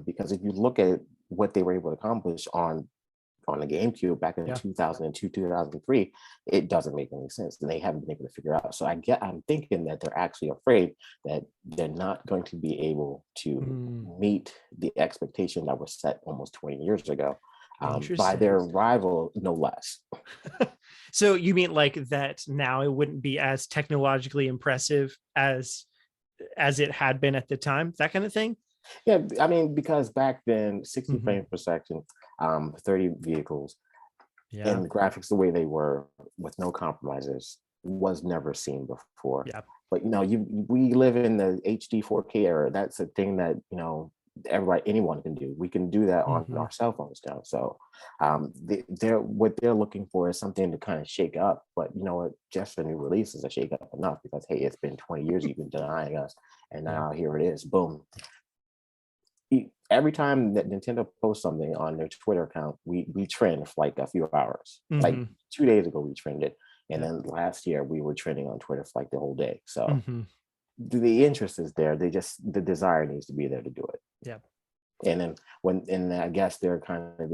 Because if you look at what they were able to accomplish on the GameCube back in 2002, 2003, it doesn't make any sense, and they haven't been able to figure out. So I'm thinking that they're actually afraid that they're not going to be able to meet the expectation that was set almost 20 years ago by their rival, no less. So you mean like that now it wouldn't be as technologically impressive as it had been at the time, that kind of thing? Yeah, I mean, because back then, 60 frames per second, 30 vehicles, and the graphics the way they were, with no compromises, was never seen before. But we live in the HD 4K era. That's a thing that anyone can do. We can do that on our cell phones now. So what they're looking for is something to kind of shake up. But just a new release is a shake up enough, because hey, it's been 20 years you've been denying us, and now here it is, boom. Every time that Nintendo posts something on their Twitter account, we trend for like a few hours. Like 2 days ago we trended, and then last year we were trending on Twitter for like the whole day. So the interest is there. The desire needs to be there to do it. And then I guess they're kind of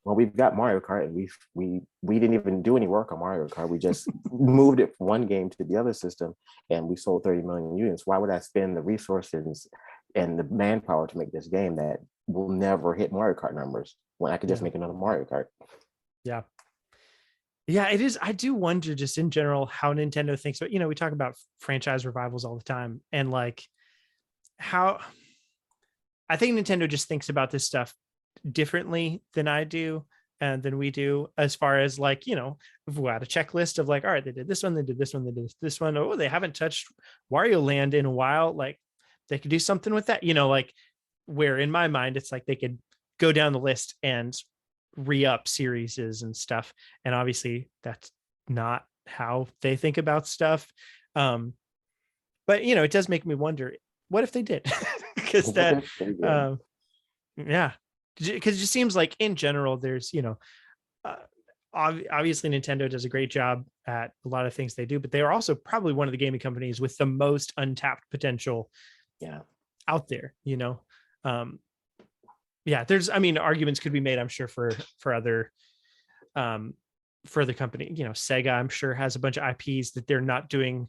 we've got Mario Kart, and we didn't even do any work on Mario Kart. We just moved it from one game to the other system, and we sold 30 million units. Why would I spend the resources and the manpower to make this game that will never hit Mario Kart numbers when I could just make another Mario Kart? Yeah, it is. I do wonder, just in general, how Nintendo thinks about, we talk about franchise revivals all the time, and like how I think Nintendo just thinks about this stuff differently than I do and than we do, as far as like, if we had a checklist of like, all right, they did this one, they did this one, they did this one. Oh, they haven't touched Wario Land in a while. Like, they could do something with that, like, where in my mind, it's like they could go down the list and re-up series and stuff. And obviously that's not how they think about stuff. But, it does make me wonder, what if they did? Because that, because it just seems like in general, there's, obviously Nintendo does a great job at a lot of things they do, but they are also probably one of the gaming companies with the most untapped potential out there. There's, arguments could be made, I'm sure, for other company. Sega, I'm sure, has a bunch of IPs that they're not doing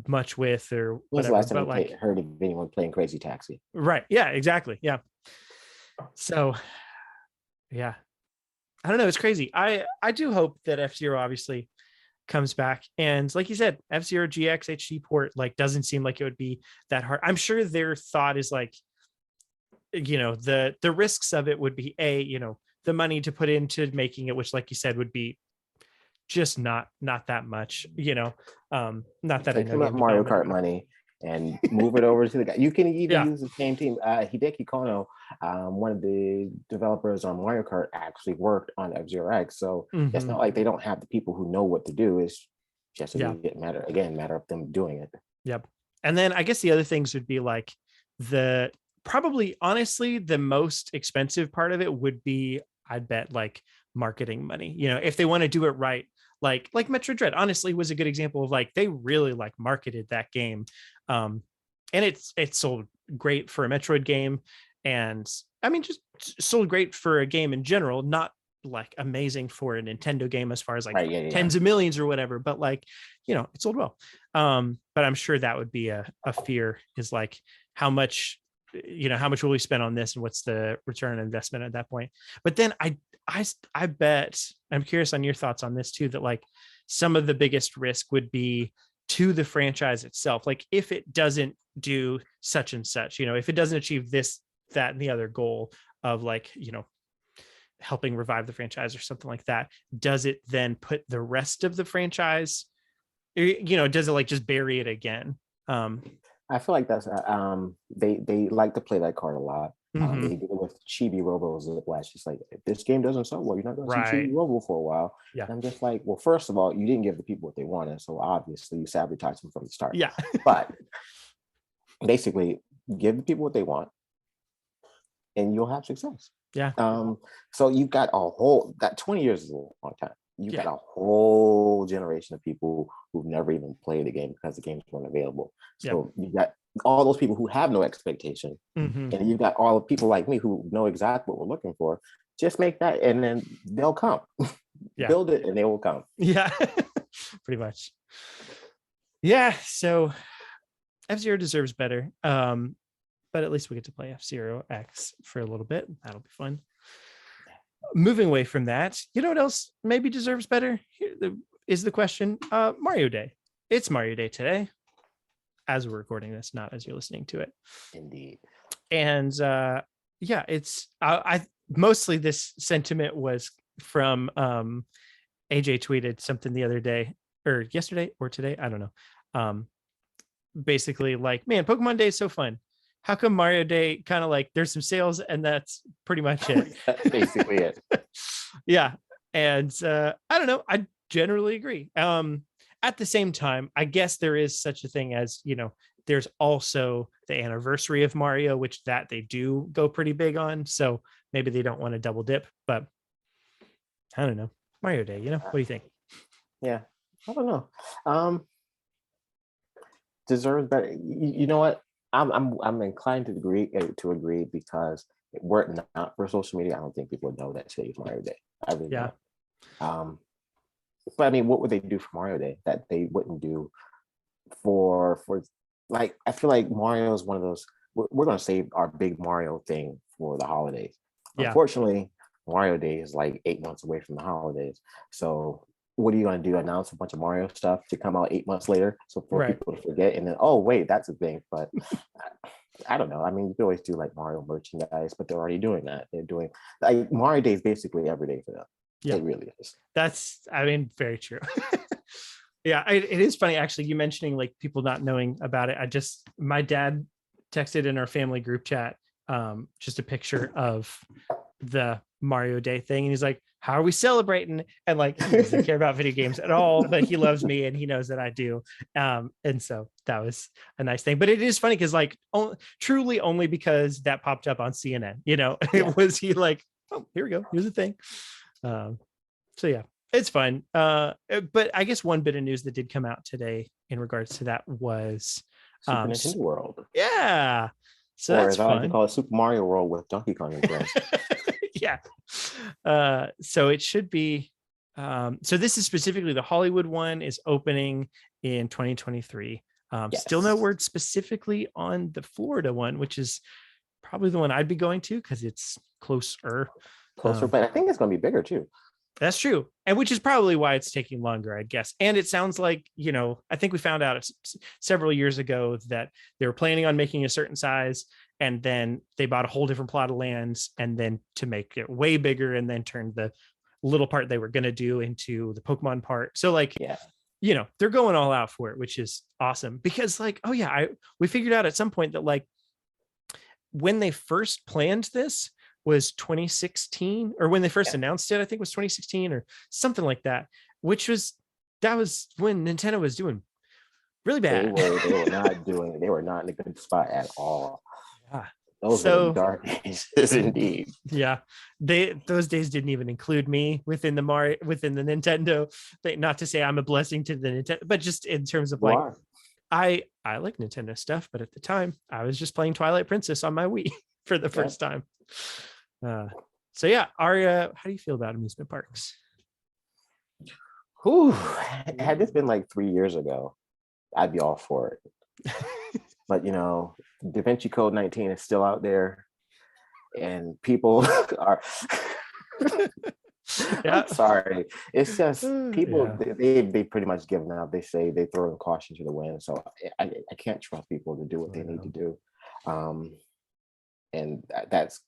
much with, or what's the last time you heard of anyone playing Crazy Taxi? Right. Yeah, exactly. Yeah. So I don't know, it's crazy. I do hope that F-Zero obviously comes back, and like you said, F-Zero GX HD port like doesn't seem like it would be that hard. I'm sure their thought is like, the risks of it would be the money to put into making it, which, like you said, would be just not that much, not that I know Mario Kart money, and move it over to the guy. You can even Yeah. use the same team. Hideki Kono, one of the developers on Mario Kart, actually worked on F-Zero X. So it's not like they don't have the people who know what to do. It's just a matter of them doing it. Yep. And then I guess the other things would be like probably honestly the most expensive part of it would be, I'd bet, like marketing money. You know, if they want to do it right, like Metroid Dread honestly was a good example of like they really like marketed that game. And it's sold great for a Metroid game, and I mean just sold great for a game in general, not like amazing for a Nintendo game as far as like tens of millions or whatever, but like, you know, it sold well. But I'm sure that would be a fear, is like how much will we spend on this and what's the return on investment at that point. But then I bet, I'm curious on your thoughts on this too, that like some of the biggest risk would be to the franchise itself. Like if it doesn't do such and such, you know, if it doesn't achieve this, that, and the other goal of like, you know, helping revive the franchise or something like that, does it then put the rest of the franchise, you know, does it like just bury it again? I feel like that's they like to play that card a lot. They did it with Chibi Robo Whiplash. It's like, if this game doesn't sell well, you're not going to see Chibi Robo for a while. Yeah. And I'm just like, well, first of all, you didn't give the people what they wanted, so obviously you sabotaged them from the start. Yeah. But basically, give the people what they want, and you'll have success. Yeah. So you've got that 20 years is a long time. You've got a whole generation of people who've never even played the game because the games weren't available. So you've got all those people who have no expectation, and you've got all the people like me who know exactly what we're looking for. Just make that, and then they'll come. Build it, and they will come. Yeah, pretty much. Yeah. So F-Zero deserves better, but at least we get to play F-Zero X for a little bit. That'll be fun. Moving away from that, you know what else maybe deserves better? Here is the question. Mario Day. It's Mario Day today, as we're recording this, not as you're listening to it. Indeed. And it's I mostly this sentiment was from AJ tweeted something the other day, or yesterday or today, I don't know. Basically like, man, Pokemon Day is so fun. How come Mario Day kind of like there's some sales and that's pretty much it? That's basically it. Yeah. And I don't know. I generally agree. At the same time, I guess there is such a thing as, you know, there's also the anniversary of Mario, which that they do go pretty big on. So maybe they don't want to double dip, but I don't know. Mario Day, you know, what do you think? Yeah, I don't know. Deserves better. You know what? I'm inclined to agree because were it not for social media, I don't think people would know that today's Mario Day. I really don't. But I mean, what would they do for Mario Day that they wouldn't do for like, I feel like Mario is one of those, we're going to save our big Mario thing for the holidays. Yeah. Unfortunately, Mario Day is like 8 months away from the holidays. So what are you going to do? Announce a bunch of Mario stuff to come out 8 months later, so for people to forget, and then, oh wait, that's a thing. But I don't know. I mean, you can always do like Mario merchandise, but they're already doing that. They're doing like Mario Day is basically every day for them. Yeah, it really is. That's, I mean, very true. Yeah, it is funny actually. You mentioning like people not knowing about it. My dad texted in our family group chat just a picture of the Mario Day thing, and he's like, how are we celebrating? And like, he doesn't care about video games at all, but he loves me and he knows that I do. And so that was a nice thing. But it is funny because like truly only because that popped up on CNN, you know. It was he like, oh, here we go, here's the thing. So yeah, it's fun. But I guess one bit of news that did come out today in regards to that was Super Nintendo World. Yeah. So or that's as I like to call it, Super Mario World with Donkey Kong and friends. Yeah. So it should be. So this is specifically the Hollywood one is opening in 2023. Yes. Still no word specifically on the Florida one, which is probably the one I'd be going to because it's closer. But I think it's going to be bigger too. That's true. And which is probably why it's taking longer, I guess. And it sounds like, you know, I think we found out several years ago that they were planning on making a certain size, and then they bought a whole different plot of lands, and then to make it way bigger, and then turned the little part they were going to do into the Pokemon part. So like, yeah, they're going all out for it, which is awesome because like, oh yeah, we figured out at some point that like when they first planned this was 2016, or when they first announced it, I think was 2016 or something like that, that was when Nintendo was doing really bad. They were not in a good spot at all. Yeah. Those were dark days indeed. Yeah. Those days didn't even include me within the Nintendo thing. Not to say I'm a blessing to the Nintendo, but just in terms of like, I like Nintendo stuff, but at the time I was just playing Twilight Princess on my Wii for the first time. So yeah, Aria, how do you feel about amusement parks? Had this been like 3 years ago, I'd be all for it. But Da Vinci Code 19 is still out there, and people are. I'm sorry. It's just people. Yeah. They pretty much given up. They say they throw in caution to the wind. So I can't trust people to do what they need to do. And that's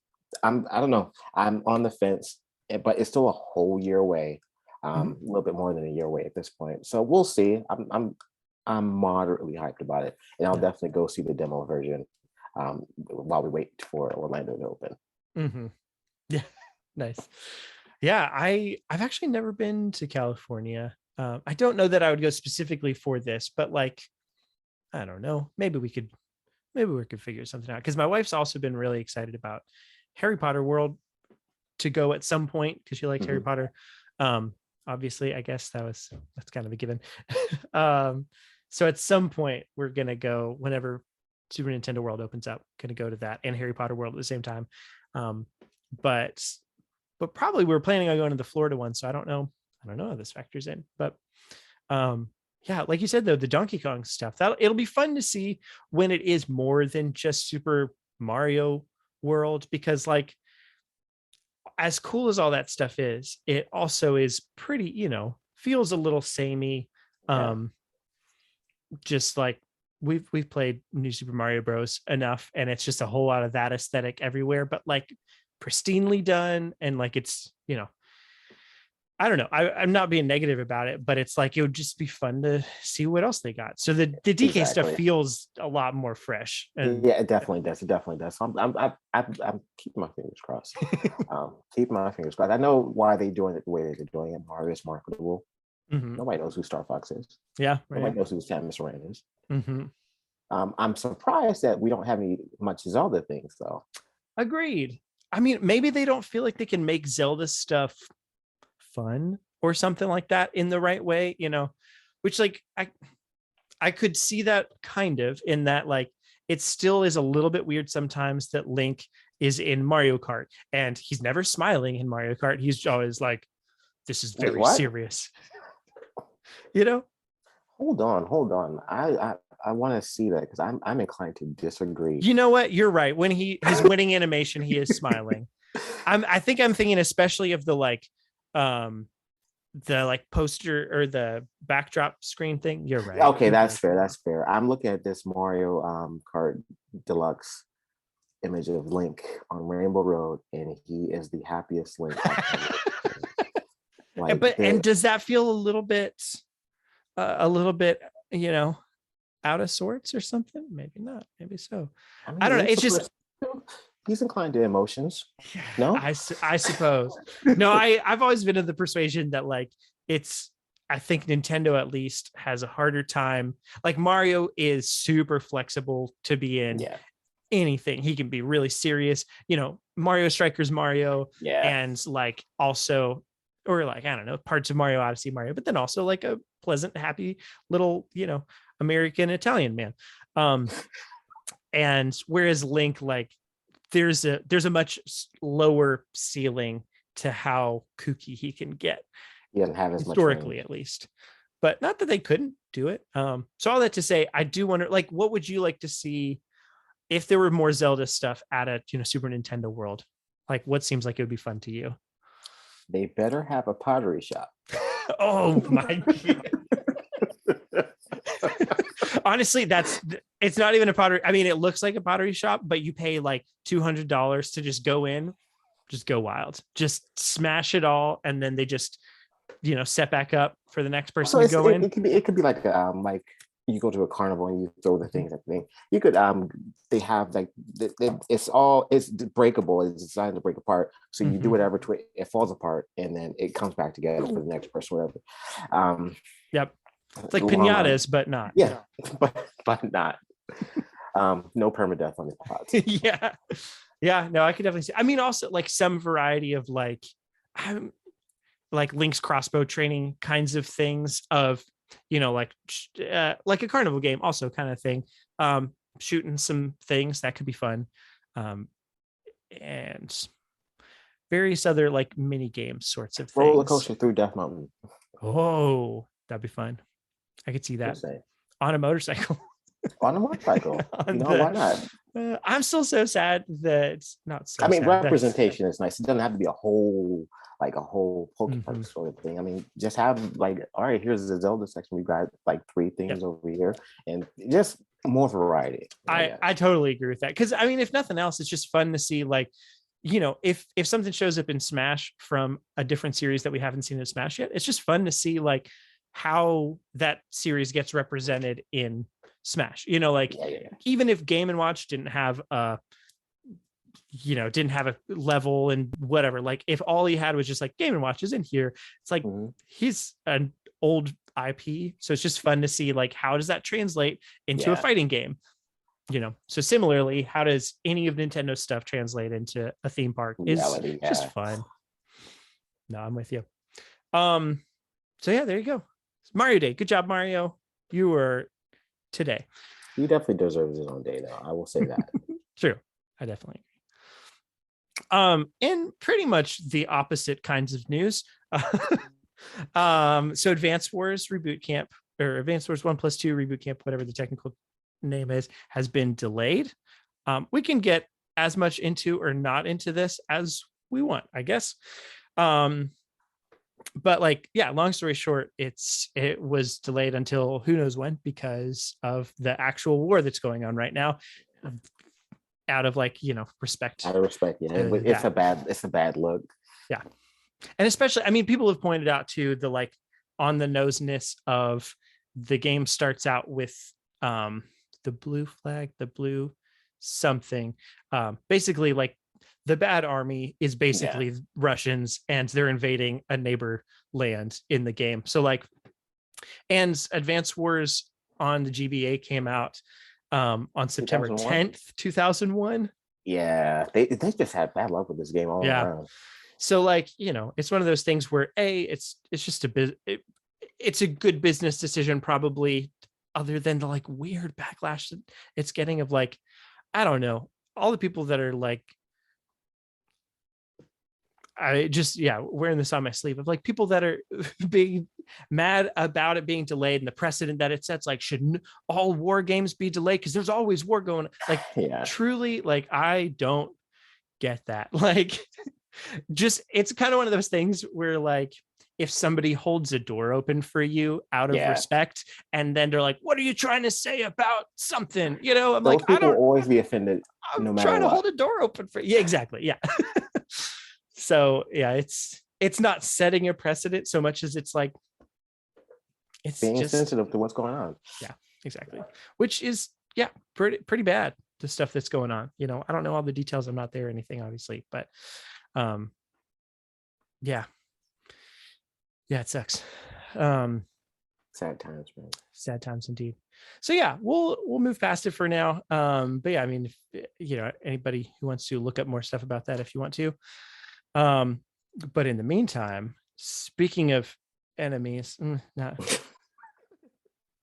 I don't know. I'm on the fence, but it's still a whole year away. A little bit more than a year away at this point. So we'll see. I'm moderately hyped about it, and I'll definitely go see the demo version while we wait for Orlando to open. Yeah, nice. Yeah, I've actually never been to California. I don't know that I would go specifically for this, but like, I don't know. Maybe we could figure something out, because my wife's also been really excited about Harry Potter World to go at some point because she likes Harry Potter. Obviously, I guess that's kind of a given. So at some point we're gonna go whenever Super Nintendo World opens up. Gonna go to that and Harry Potter World at the same time. But probably we're planning on going to the Florida one. So I don't know how this factors in. But yeah, like you said though, the Donkey Kong stuff, it'll be fun to see when it is more than just Super Mario World, because like, as cool as all that stuff is, it also is pretty, feels a little samey. Just like we've played New Super Mario Bros. Enough, and it's just a whole lot of that aesthetic everywhere, but like pristinely done, and like it's, I don't know. I'm not being negative about it, but it's like it would just be fun to see what else they got. So the DK stuff feels a lot more fresh. And yeah, it definitely does. It definitely does. So I'm keeping my fingers crossed. Keeping my fingers crossed. I know why they're doing it the way they're doing it. Mario is marketable. Nobody knows who Star Fox is. Yeah, right. Nobody knows who Samus Aran is. I'm surprised that we don't have much Zelda things though. Agreed. I mean, maybe they don't feel like they can make Zelda stuff fun or something like that in the right way, which like I could see that kind of in that, like, it still is a little bit weird sometimes that Link is in Mario Kart and he's never smiling in Mario Kart. He's always like, this is very serious. Hold on. I want to see that, because I'm inclined to disagree. You know what? You're right. When his winning animation, he is smiling. I think I'm thinking especially of the poster or the backdrop screen thing. You're right. Okay, that's fair. I'm looking at this Mario Kart Deluxe image of Link on Rainbow Road, and he is the happiest Link. And does that feel a little bit out of sorts or something? Maybe not. Maybe so. I don't know. It's just he's inclined to emotions. No, I suppose. No, I've always been of the persuasion that like I think Nintendo at least has a harder time. Like Mario is super flexible to be in anything. He can be really serious. Mario Strikers Mario, and like also, or like, I don't know, parts of Mario Odyssey Mario, but then also like a pleasant, happy little, American Italian man. And whereas Link, like, there's a much lower ceiling to how kooky he can get. He doesn't have as historically much at least, but not that they couldn't do it. So all that to say, I do wonder, like, what would you like to see if there were more Zelda stuff at a Super Nintendo World? Like, what seems like it would be fun to you? They better have a pottery shop. Oh my God. Honestly, it's not even a pottery. I mean, it looks like a pottery shop, but you pay like $200 to just go in, just go wild, just smash it all. And then they just set back up for the next person So to go in. it could be like you go to a carnival and you throw the things at the thing. You could they have like it's breakable. It's designed to break apart. So you do whatever to it, it falls apart and then it comes back together for the next person, whatever. Yep. It's like pinatas, but not. Yeah, but not. No permadeath on the pods. Yeah. No, I could definitely see. I mean, also like some variety of like Link's crossbow training kinds of things of, like a carnival game also kind of thing. Shooting some things that could be fun. And various other like mini game sorts of things. Roller coaster through Death Mountain. Oh, that'd be fun. I could see that on a motorcycle. On a motorcycle. Why not? I'm still so sad that it's not so. I mean, sad. representation is nice. It doesn't have to be a whole Pokemon sort of thing. I mean, just have like, all right, here's the Zelda section. We've got like 3 things over here, and just more variety. I totally agree with that, because I mean, if nothing else, it's just fun to see like, if something shows up in Smash from a different series that we haven't seen in Smash yet, it's just fun to see like how that series gets represented in Smash. Even if Game and Watch didn't have a level and whatever, like if all he had was just like Game and Watch is in here, it's like he's an old IP, so it's just fun to see like how does that translate into a fighting game. So similarly, how does any of Nintendo's stuff translate into a theme park? Is just fun. No, I'm with you. So yeah, there you go. Mario Day. Good job, Mario. You were today. He definitely deserves his own day, though. I will say that. True. I definitely agree. And pretty much the opposite kinds of news. So Advance Wars Reboot Camp, or Advance Wars 1+2 Reboot Camp, whatever the technical name is, has been delayed. We can get as much into or not into this as we want, I guess. But like, yeah, long story short, it was delayed until who knows when, because of the actual war that's going on right now. Out of like, respect. Out of respect, yeah. It's a bad look. Yeah. And especially, I mean, people have pointed out to the like on the noseness of the game starts out with the blue flag, the blue something. Basically like the bad army is basically Russians, and they're invading a neighbor land in the game. So like, and Advance Wars on the GBA came out on September 10th, 2001. Yeah, they just had bad luck with this game all around. So like, it's one of those things where it's just it's a good business decision, probably, other than the like weird backlash that it's getting of like, I don't know, all the people that are like, I just, wearing this on my sleeve, of like people that are being mad about it being delayed and the precedent that it sets. Like, should all war games be delayed? Because there's always war going. Like, truly, like, I don't get that. Like, just, it's kind of one of those things where like, if somebody holds a door open for you out of respect, and then they're like, what are you trying to say about something? I'm those like, I don't always be offended. I'm no matter trying to what. hold a door open for you. Yeah, exactly. Yeah. So yeah, it's not setting a precedent so much as it's like, it's being just sensitive to what's going on. Yeah, exactly. Which is pretty bad, the stuff that's going on. I don't know all the details. I'm not there or anything, obviously, but yeah, it sucks. Sad times, man. Sad times indeed. So yeah, we'll move past it for now. But yeah, I mean, if, anybody who wants to look up more stuff about that, if you want to. But in the meantime, speaking of enemies,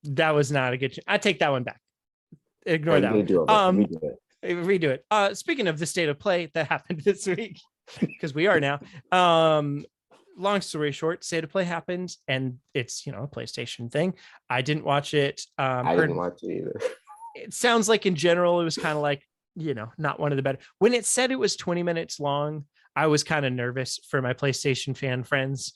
that was not a good. I take that one back. Ignore that. Redo it. Speaking of the state of play that happened this week, because we are now. Long story short, state of play happened, and it's a PlayStation thing. I didn't watch it. I didn't watch it either. It sounds like in general it was kind of like not one of the better. When it said it was 20 minutes long, I was kind of nervous for my PlayStation fan friends,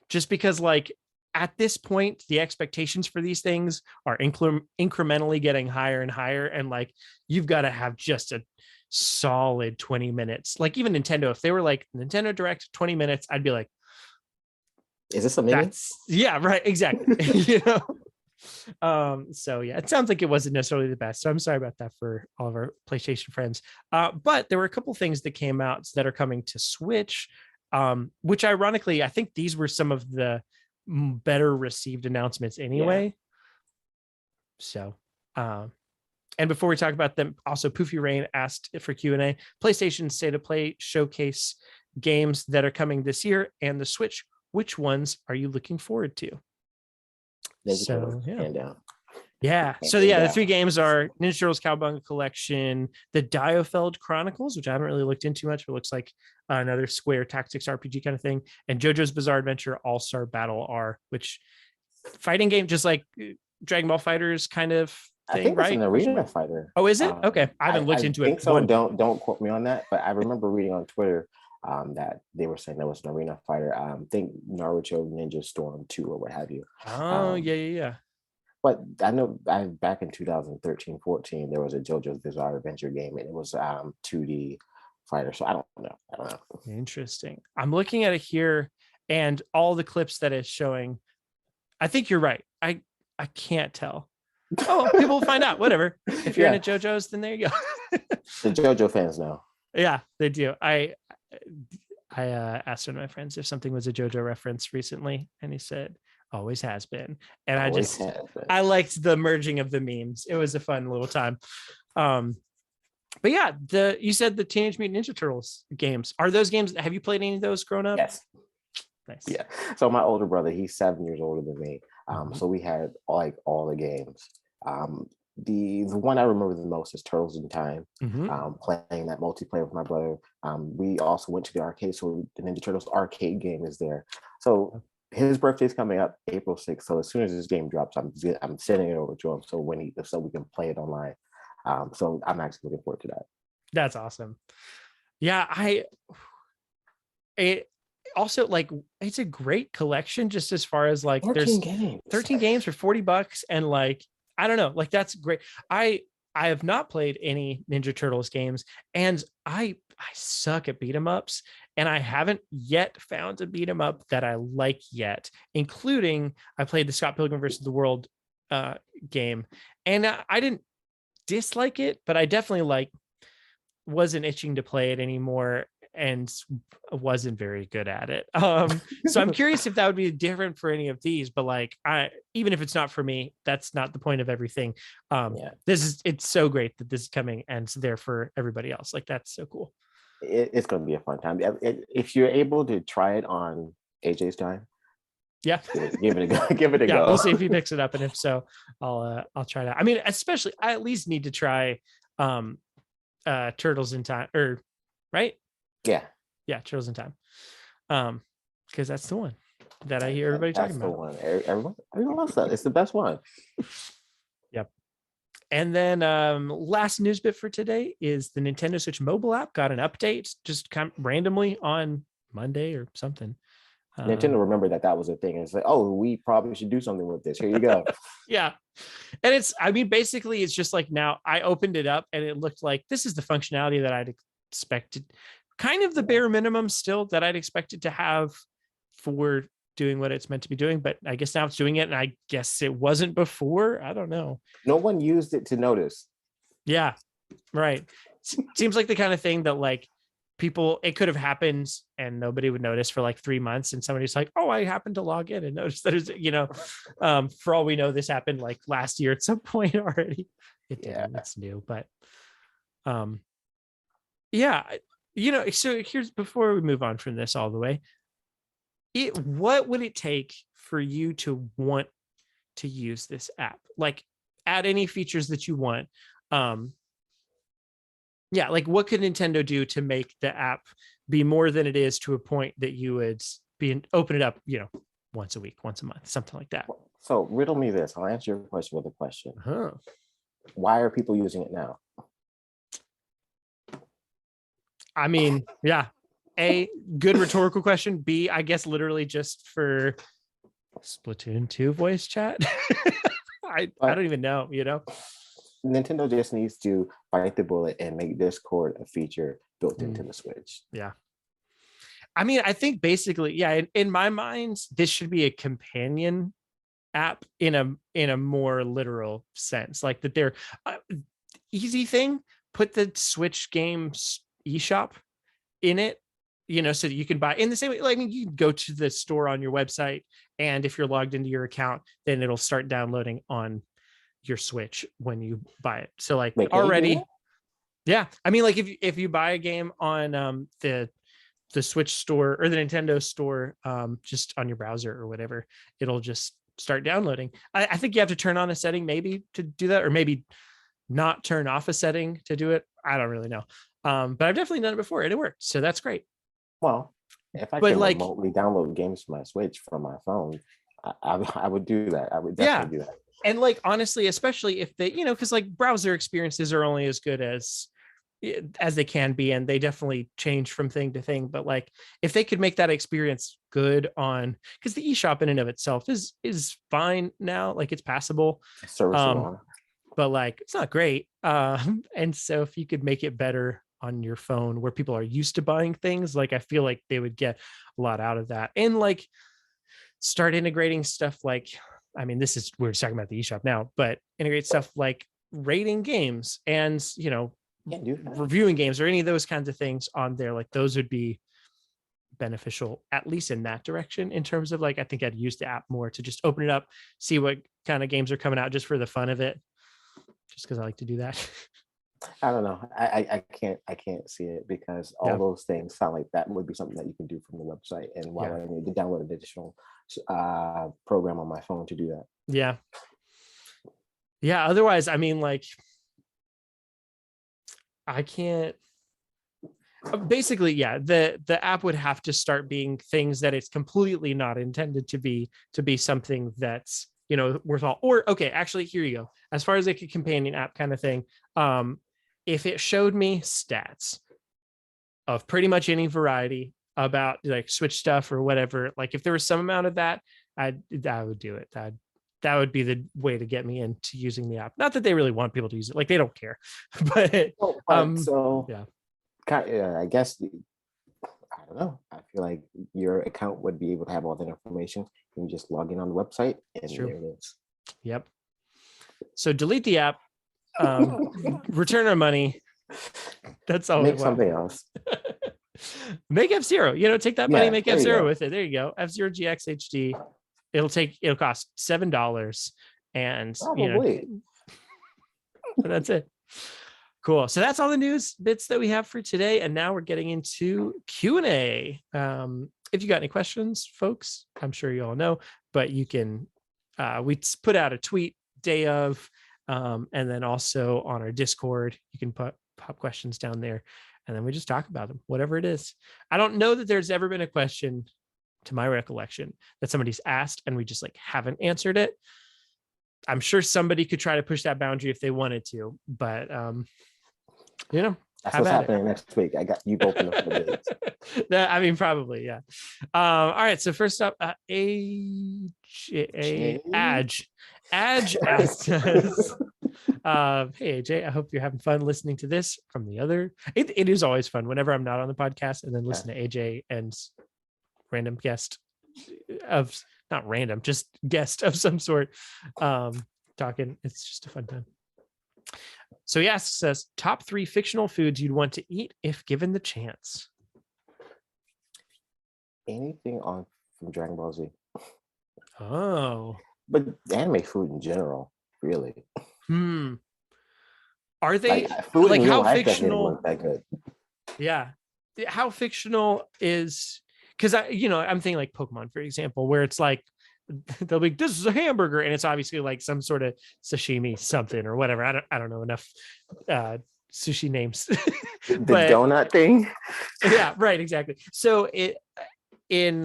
just because like at this point the expectations for these things are incrementally getting higher and higher, and like you've got to have just a solid 20 minutes. Like even Nintendo, if they were like Nintendo Direct 20 minutes, I'd be like, Is this a mini? Yeah, right, exactly. So yeah, it sounds like it wasn't necessarily the best, so I'm sorry about that for all of our PlayStation friends. But there were a couple things that came out that are coming to Switch, which ironically I think these were some of the better received announcements anyway. So and before we talk about them, also Poofy Rain asked for Q&A, PlayStation State of Play showcase games that are coming this year, and the Switch, which ones are you looking forward to? So yeah. So yeah, the three games are Ninja Turtles Cowabunga Collection, the Diofeld Chronicles, which I haven't really looked into much, but looks like another Square Tactics RPG kind of thing, and JoJo's Bizarre Adventure All-Star Battle R, which fighting game, just like Dragon Ball Fighters kind of thing, I think right? It's an arena fighter. Oh, is it? Okay, I haven't looked into it. So don't quote me on that, but I remember reading on Twitter that they were saying that was an arena fighter. Think Naruto Ninja Storm 2 or what have you. Oh, yeah. But I know back in 2013-14, there was a JoJo's Bizarre Adventure game, and it was 2D fighter. So I don't know. Interesting. I'm looking at it here, and all the clips that it's showing, I think you're right. I can't tell. Oh, people will find out. Whatever. If you're into JoJo's, then there you go. The JoJo fans know. Yeah, they do. I asked one of my friends if something was a JoJo reference recently, and he said, "Always has been." And I liked the merging of the memes. It was a fun little time. But yeah, you said the Teenage Mutant Ninja Turtles games. Are those games? Have you played any of those growing up? Yes. Nice. Yeah. So my older brother, he's 7 years older than me. So we had all the games. The one I remember the most is Turtles in Time. Playing that multiplayer with my brother. We also went to the arcade, so the Ninja Turtles arcade game is there. So his birthday's coming up April 6th. So as soon as this game drops, I'm sending it over to him so we can play it online. So I'm actually looking forward to that. That's awesome. Yeah, it also, like, it's a great collection just as far as like 13 games for $40, and like I don't know, like that's great. I have not played any Ninja Turtles games, and I suck at beat 'em ups, and I haven't yet found a beat 'em up that I like yet, including I played the Scott Pilgrim versus the World game, and I didn't dislike it, but I definitely wasn't itching to play it anymore and wasn't very good at it. So I'm curious if that would be different for any of these, but like even if it's not for me, that's not the point of everything. It's so great that this is coming and it's there for everybody else. Like that's so cool. It's going to be a fun time. If you're able to try it on AJ's time, give it a go. Give it a go. We'll see if he picks it up, and if so, I'll try that. I mean, especially I at least need to try Turtles in Time, or right? Yeah, Turtles in Time. Because that's the one that I hear everybody talking about. Everyone loves that. It's the best one. Yep. And then last news bit for today is the Nintendo Switch mobile app got an update just kind of randomly on Monday or something. Nintendo remembered that was a thing. It's like, oh, we probably should do something with this. Here you go. Yeah. And basically it's just like, now I opened it up and it looked like this is the functionality that I'd expected, kind of the bare minimum still that I'd expected to have for doing what it's meant to be doing. But I guess now it's doing it, and I guess it wasn't before. I don't know. No one used it to notice. Yeah, right. Seems like the kind of thing that like people, it could have happened and nobody would notice for like 3 months, and somebody's like, oh, I happened to log in and notice that it's, for all we know, this happened like last year at some point already. It's new, but so here's, before we move on from this all the way, what would it take for you to want to use this app? Like, add any features that you want. Like what could Nintendo do to make the app be more than it is, to a point that you would open it up, once a week, once a month, something like that? So riddle me this. I'll answer your question with a question. Why are people using it now? I mean, yeah. A, good rhetorical question. B, I guess literally just for Splatoon 2 voice chat. I don't even know, Nintendo just needs to bite the bullet and make Discord a feature built into the Switch. Yeah. I mean, I think basically, yeah, in my mind, this should be a companion app in a more literal sense, like that they're easy thing, put the Switch games eShop in it, so that you can buy in the same way. Like, I mean, you can go to the store on your website, and if you're logged into your account, then it'll start downloading on your Switch when you buy it. So like already, yeah. I mean, like if you buy a game on the Switch store or the Nintendo store, just on your browser or whatever, it'll just start downloading. I think you have to turn on a setting maybe to do that, or maybe not turn off a setting to do it. I don't really know. But I've definitely done it before and it worked. So that's great. Well, if I can remotely download games from my Switch from my phone, I would do that. I would definitely do that. And like, honestly, especially if they, because like browser experiences are only as good as they can be, and they definitely change from thing to thing. But like, if they could make that experience good on, because the eShop in and of itself is fine now, like it's passable, but like it's not great. And so if you could make it better on your phone where people are used to buying things, like I feel like they would get a lot out of that. And like start integrating stuff like, I mean, we're just talking about the eShop now, but integrate stuff like rating games and reviewing games or any of those kinds of things on there. Like those would be beneficial, at least in that direction, in terms of like, I think I'd use the app more to just open it up, see what kind of games are coming out just for the fun of it, just because I like to do that. I don't know. I can't see it, because all those things sound like that would be something that you can do from the website. And while I need to download an additional program on my phone to do that. Yeah. Otherwise, I mean, like, I can't. Basically, the app would have to start being things that it's completely not intended to be something that's worthwhile. Or okay, actually, here you go. As far as like a companion app kind of thing, if it showed me stats of pretty much any variety about like Switch stuff or whatever, like if there was some amount of that, I would do it. That would be the way to get me into using the app. Not that they really want people to use it, like they don't care, but I guess, I don't know. I feel like your account would be able to have all that information. You just log in on the website, and there it is. Yep. So delete the app, return our money. That's all. Make something else. Make F-Zero. Take that money, make F-Zero with it. There you go. F-Zero GX HD. It'll cost $7, and that's it. Cool. So that's all the news bits that we have for today. And now we're getting into Q&A. If you got any questions, folks, I'm sure you all know, but you can, we put out a tweet day of, and then also on our Discord, you can pop questions down there, and then we just talk about them, whatever it is. I don't know that there's ever been a question, to my recollection, that somebody's asked and we just like haven't answered it. I'm sure somebody could try to push that boundary if they wanted to, but that's what's happening next week. I got you open up the dates. I mean, probably, yeah. All right. So first up, Adge asked us, hey AJ, I hope you're having fun listening to this from the other. It is always fun whenever I'm not on the podcast and then listen to AJ and random guest of, not random, just guest of some sort, talking. It's just a fun time. So he asks us, top 3 fictional foods you'd want to eat if given the chance. Anything from Dragon Ball Z. Oh. But anime food in general, really. Are they like how fictional? That good. Yeah. How fictional is, because I'm thinking like Pokemon, for example, where it's like they'll be, this is a hamburger, and it's obviously like some sort of sashimi something or whatever. I don't know enough sushi names. The donut thing. Yeah, right, exactly. So in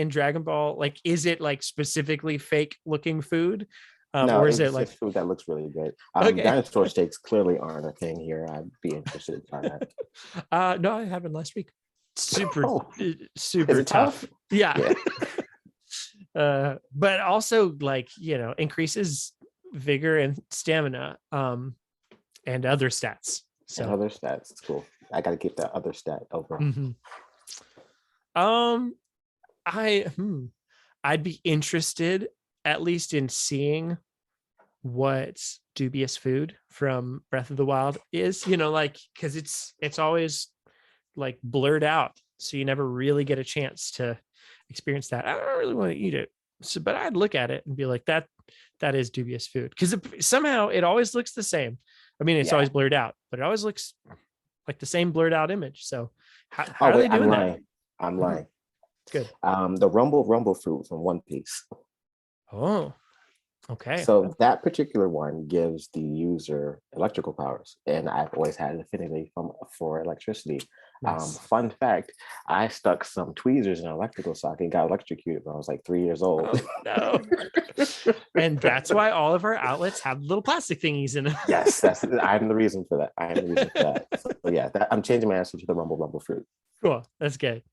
Dragon Ball, like, is it like specifically fake looking food? No, or is it like food that looks really good? Dinosaur steaks clearly aren't a thing here. I'd be interested in trying that. No, I happened last week. Super tough. Yeah. But also like, increases vigor and stamina, and other stats. So other stats, cool. I got to keep that other stat over. Um, I'd be interested at least in seeing what dubious food from Breath of the Wild is, like, because it's always like blurred out, so you never really get a chance to experience that. I don't really want to eat it, but I'd look at it and be like, that is dubious food, because somehow it always looks the same. I mean, it's always blurred out, but it always looks like the same blurred out image. So how are they doing that? I'm lying. It's good. The rumble fruit from One Piece. Oh, okay. So that particular one gives the user electrical powers, and I've always had an affinity for electricity. Nice. Fun fact: I stuck some tweezers in an electrical socket and got electrocuted when I was like 3 years old. Oh, no. And that's why all of our outlets have little plastic thingies in them. Yes, I'm the reason for that. So yeah, I'm changing my answer to the rumble fruit. Cool, that's good.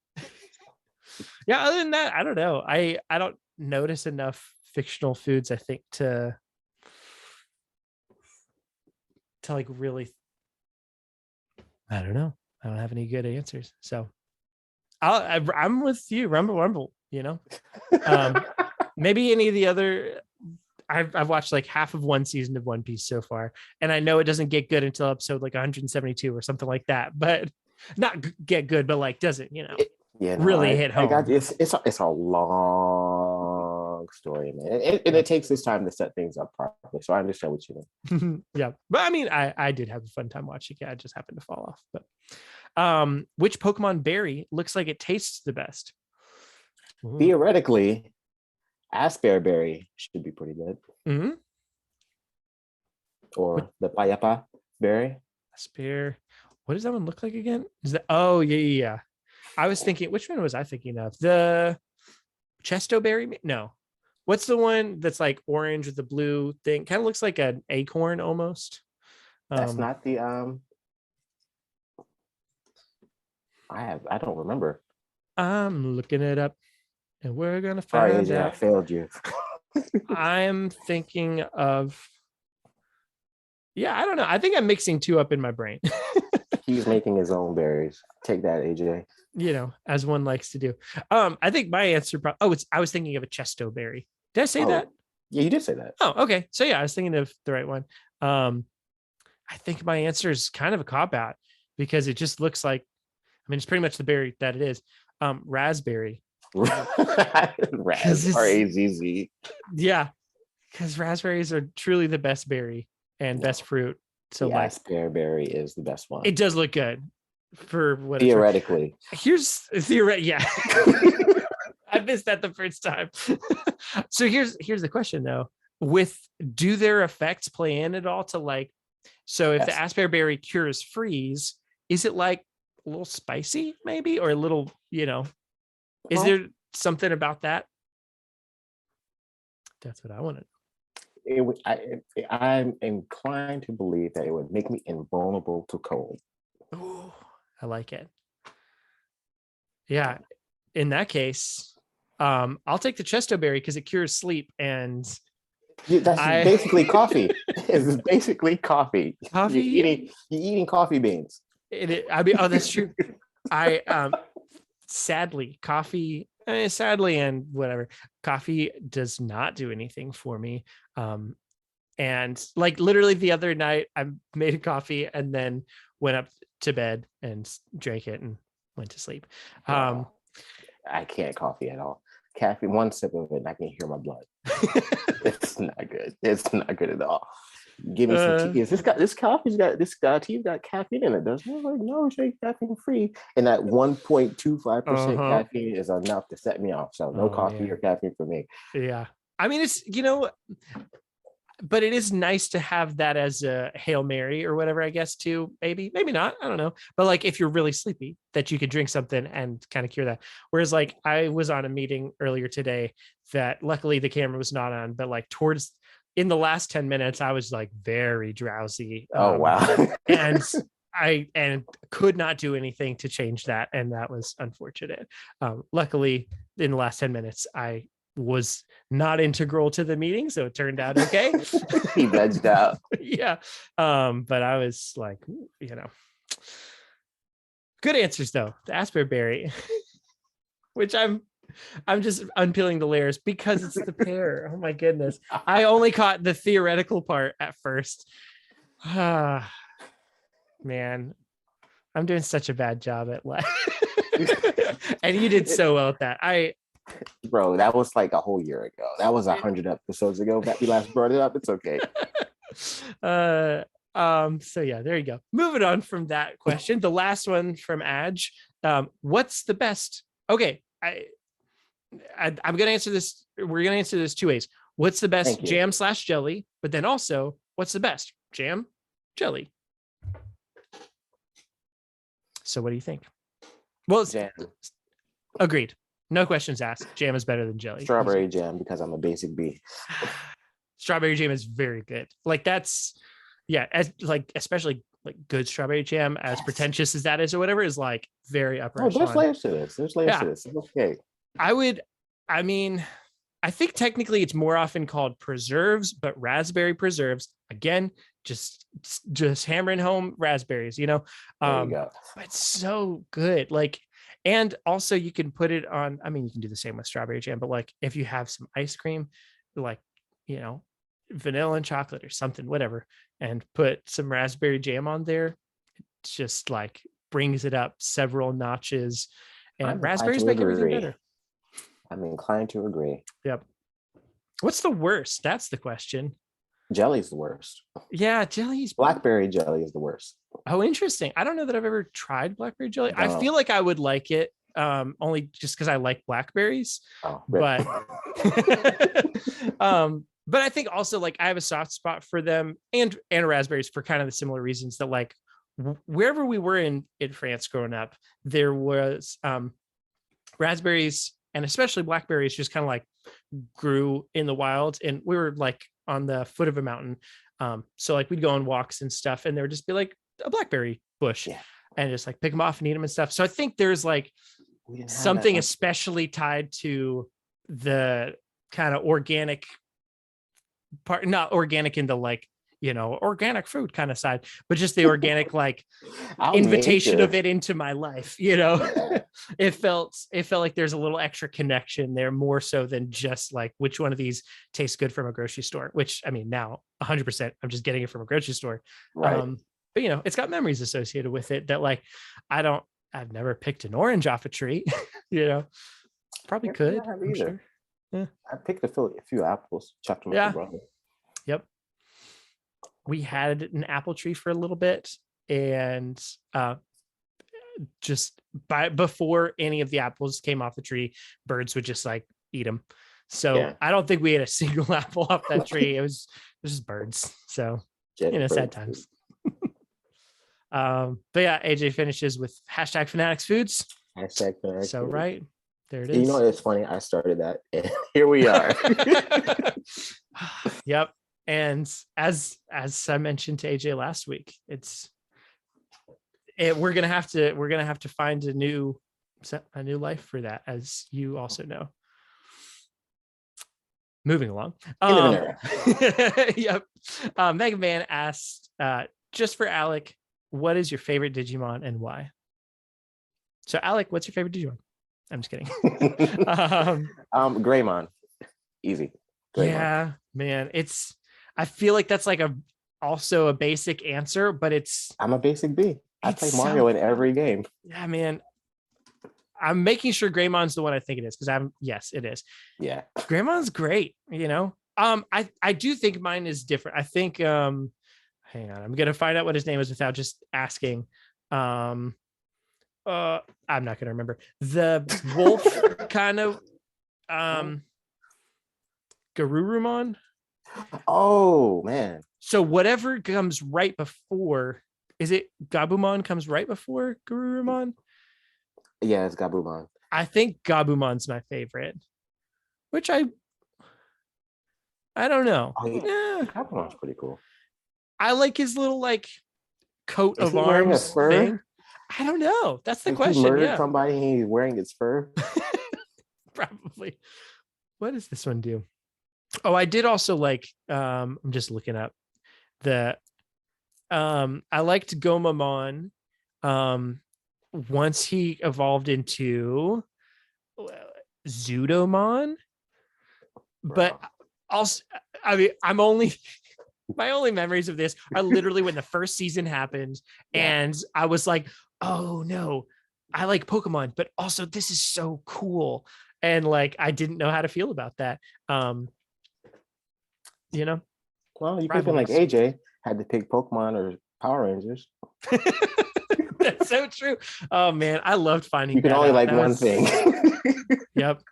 Yeah, other than that, I don't know. I don't notice enough fictional foods, I think, to like really, I don't know. I don't have any good answers. So I'm with you, rumble, maybe any of the other. I've watched like half of one season of One Piece so far, and I know it doesn't get good until episode like 172 or something like that, but not get good, but like doesn't, really hit home. It's a long story, man, and it takes this time to set things up properly. So I understand what you mean. Yeah, but I mean, I did have a fun time watching it. I just happened to fall off. But which Pokemon berry looks like it tastes the best? Ooh. Theoretically, Asperberry should be pretty good. Mm-hmm. Or the Payapa berry. What does that one look like again? Is that? Oh yeah. I was thinking, which one was I thinking of? The Chesto berry? No. What's the one that's like orange with the blue thing? Kind of looks like an acorn almost. That's not the I don't remember. I'm looking it up, and we're gonna find out. I failed you. I'm thinking of. Yeah, I don't know. I think I'm mixing two up in my brain. He's making his own berries. Take that, AJ. As one likes to do. I think my answer. I was thinking of a Chesto berry. Did I say that? Yeah, you did say that. Oh, okay. So yeah, I was thinking of the right one. I think my answer is kind of a cop out because it just looks like. I mean, it's pretty much the berry that it is. Raspberry. R-A-Z-Z. Yeah, because raspberries are truly the best berry and best fruit. So raspberry is the best one. It does look good for what theoretically. Here's yeah. I missed that the first time. So here's the question though. Do their effects play in at all to like? So if the Asperberry cures freeze, is it like a little spicy maybe, or a little, is there something about that? That's what I want to know. I'm inclined to believe that it would make me invulnerable to cold. Ooh, I like it. Yeah. In that case, I'll take the Chesto berry because it cures sleep, and that's basically coffee. It's basically coffee. Coffee. You're eating coffee beans. That's true. Sadly, coffee. Sadly, and whatever. Coffee does not do anything for me. And like literally the other night, I made a coffee and then went up to bed and drank it and went to sleep. I can't coffee at all. Caffeine, one sip of it, and I can hear my blood. It's not good. It's not good at all. Give me some tea. This tea's got caffeine in it, doesn't it? Like, no, it's caffeine free. And that 1.25% caffeine is enough to set me off. So no coffee or caffeine for me. Yeah. I mean, it's, but it is nice to have that as a Hail Mary or whatever, I guess, too. Maybe not. I don't know. But like, if you're really sleepy, that you could drink something and kind of cure that. Whereas like I was on a meeting earlier today that luckily the camera was not on, but like in the last 10 minutes, I was like very drowsy. Oh, wow. and I could not do anything to change that. And that was unfortunate. Luckily in the last 10 minutes, I was not integral to the meeting, so it turned out okay. He vegged out. Yeah. But I was like, good answers though. The Asperberry. which I'm just unpeeling the layers because it's the pear. Oh my goodness. I only caught the theoretical part at first. Ah, man, I'm doing such a bad job at life. And you did so well at that. Bro, that was like a whole year ago. That was 100 episodes ago that we last brought it up. It's okay. So yeah, there you go. Moving on from that question. The last one from Adge. What's the best? Okay, I'm gonna answer this. We're gonna answer this two ways. What's the best jam/jelly? But then also, what's the best jam, jelly? So what do you think? Well, jam. Agreed. No questions asked. Jam is better than jelly. Strawberry jam, because I'm a basic B. Strawberry jam is very good. Like that's, yeah, as like especially like good strawberry jam, as pretentious as that is or whatever, is like very upper echelon. There's layers to this. There's layers to this. It's okay. I mean, I think technically it's more often called preserves, but raspberry preserves, again, just hammering home raspberries, you know. There you go. It's so good. Like, and also you can put it on, I mean, you can do the same with strawberry jam, but like if you have some ice cream, like, you know, vanilla and chocolate or something, whatever, and put some raspberry jam on there, it just like brings it up several notches. And raspberries make everything better. I'm inclined to agree. Yep. What's the worst? That's the question. Jelly's the worst. Yeah, jelly's blackberry jelly is the worst. Oh, interesting. I don't know that I've ever tried blackberry jelly. No. I feel like I would like it, only just because I like blackberries. Oh, but but I think also like I have a soft spot for them and raspberries for kind of the similar reasons that like wherever we were in France growing up, there was raspberries and especially blackberries just kind of like grew in the wild, and we were like on the foot of a mountain. So like we'd go on walks and stuff, and there would just be like a blackberry bush and just like pick them off and eat them and stuff. So I think there's like something especially tied to the kind of organic part, not organic in the like, you know, organic food kind of side, but just the organic like invitation of it into my life, you know. it felt like there's a little extra connection there, more so than just like which one of these tastes good from a grocery store, which I mean now 100% I'm just getting it from a grocery store, right? But you know, it's got memories associated with it that like I've never picked an orange off a tree. You know, probably could. I'm sure. Yeah, I picked a few apples, chopped them up. Yep. We had an apple tree for a little bit, and just before any of the apples came off the tree, birds would just like eat them. So I don't think we had a single apple off that tree. It was just birds. So sad times. But yeah, AJ finishes with #fanatixfoods. #fanatixfoods. So right there it is. You know, it's funny. I started that, and here we are. Yep. And as I mentioned to AJ last week, we're gonna have to find a new life for that, as you also know. Moving along. Yep. Mega Man asked, just for Alec, what is your favorite Digimon and why? So Alec, what's your favorite Digimon? I'm just kidding. Greymon. Easy. Greymon. Yeah, man. I feel like that's like also a basic answer, but I'm a basic B. I play Mario in every game. Yeah, man. I'm making sure Greymon's the one I think it is, because yes, it is. Yeah. Greymon's great, you know. I do think mine is different. I think hang on, I'm gonna find out what his name is without just asking. I'm not gonna remember. The wolf kind of Garurumon. Oh man. So whatever comes right before, is it Gabumon comes right before Garurumon? Yeah, it's Gabumon. I think Gabumon's my favorite, which I don't know. Oh, yeah. Gabumon's pretty cool. I like his little like coat of arms thing. I don't know. That's the question. He murdered somebody and he's wearing its fur. Probably. What does this one do? Oh, I did also like, I'm just looking up I liked Gomamon once he evolved into Zudomon, but also, I mean, my only memories of this are literally when the first season happened, and I was like, oh no, I like Pokemon, but also this is so cool. And like, I didn't know how to feel about that. You know, well, you could have been like AJ, had to pick Pokemon or Power Rangers. That's so true. Oh man, I loved finding you can only like one thing. Yep.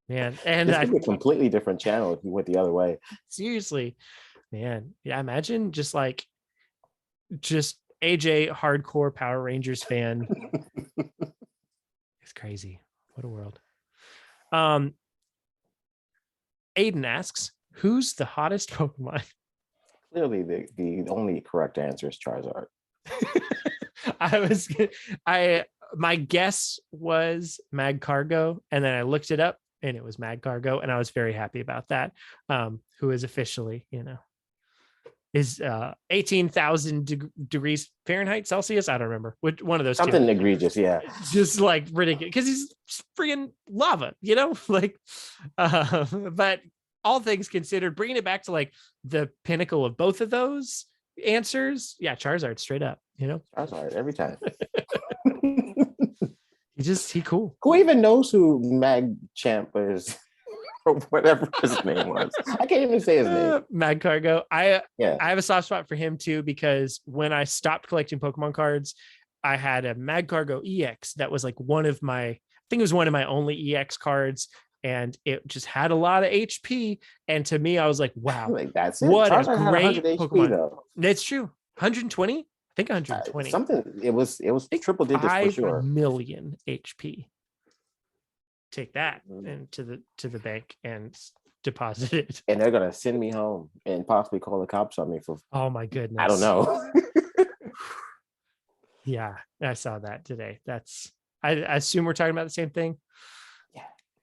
Man, and this would be a completely different channel if you went the other way. Seriously, man. Yeah, imagine just AJ hardcore Power Rangers fan. It's crazy. What a world. Aiden asks, who's the hottest Pokemon? Clearly, the only correct answer is Charizard. My guess was Magcargo, and then I looked it up and it was Magcargo, and I was very happy about that. Who is officially, is 18,000 degrees Fahrenheit, Celsius. I don't remember which one of those. Something egregious, yeah. Just like ridiculous because he's freaking lava, like. But all things considered, bringing it back to like the pinnacle of both of those answers, yeah, Charizard straight up, Charizard every time. he cool. Who even knows who Magchamp is? Or whatever his name was. I can't even say his name. Magcargo. I have a soft spot for him too, because when I stopped collecting Pokemon cards, I had a Magcargo EX that was like one of my only EX cards, and it just had a lot of HP. And to me, I was like, wow, like that's it. What Charizard a great Pokemon. Though. That's true. 120? I think 120. Something. It was triple digits for sure. 5 million HP. Take that and to the bank and deposit it. And they're gonna send me home and possibly call the cops on me for. Oh my goodness! I don't know. Yeah, I saw that today. I assume we're talking about the same thing.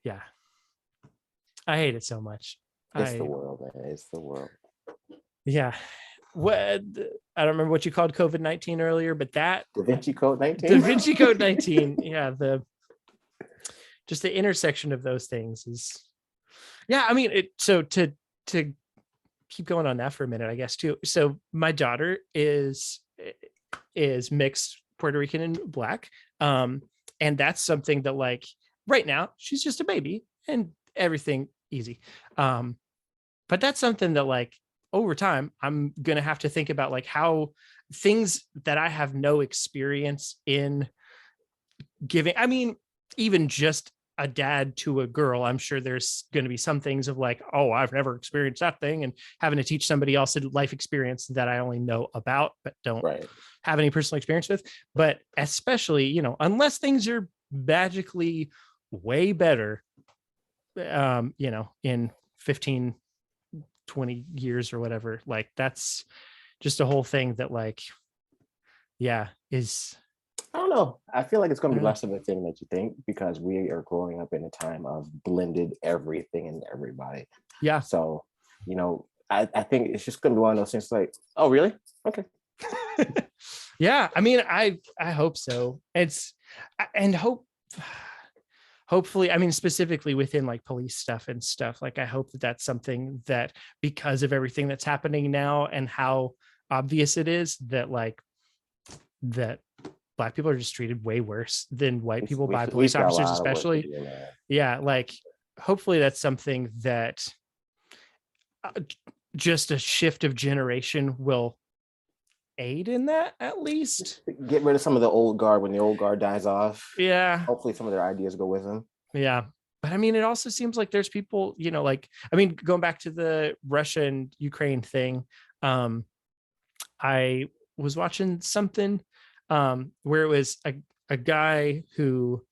Yeah. I hate it so much. It's the world, man. It's the world. Yeah. What I don't remember what you called COVID-19 earlier, but that Da Vinci Code 19. Da Vinci Code 19. Yeah, just the intersection of those things is, yeah. I mean, so to keep going on that for a minute, I guess too. So my daughter is mixed Puerto Rican and Black, and that's something that like right now she's just a baby and everything easy, but that's something that like over time I'm gonna have to think about, like how things that I have no experience in giving. I mean, even just a dad to a girl, I'm sure there's going to be some things of like, oh, I've never experienced that thing, and having to teach somebody else a life experience that I only know about but don't have any personal experience with. But especially, unless things are magically way better, in 15, 20 years or whatever, like that's just a whole thing that like, yeah, is. I don't know. I feel like it's going to be less of a thing that you think, because we are growing up in a time of blended everything and everybody. Yeah. So, I think it's just going to be one of those things like, oh, really? Okay. Yeah. I mean, I hope so. Hopefully, I mean, specifically within like police stuff and stuff, like I hope that that's something that, because of everything that's happening now and how obvious it is that like that Black people are just treated way worse than white people by police officers, especially. Yeah, like hopefully that's something that just a shift of generation will aid in that, at least. Get rid of some of the old guard when the old guard dies off. Yeah. Hopefully some of their ideas go with them. Yeah. But I mean, it also seems like there's people, like, I mean, going back to the Russia and Ukraine thing, I was watching something where it was a guy who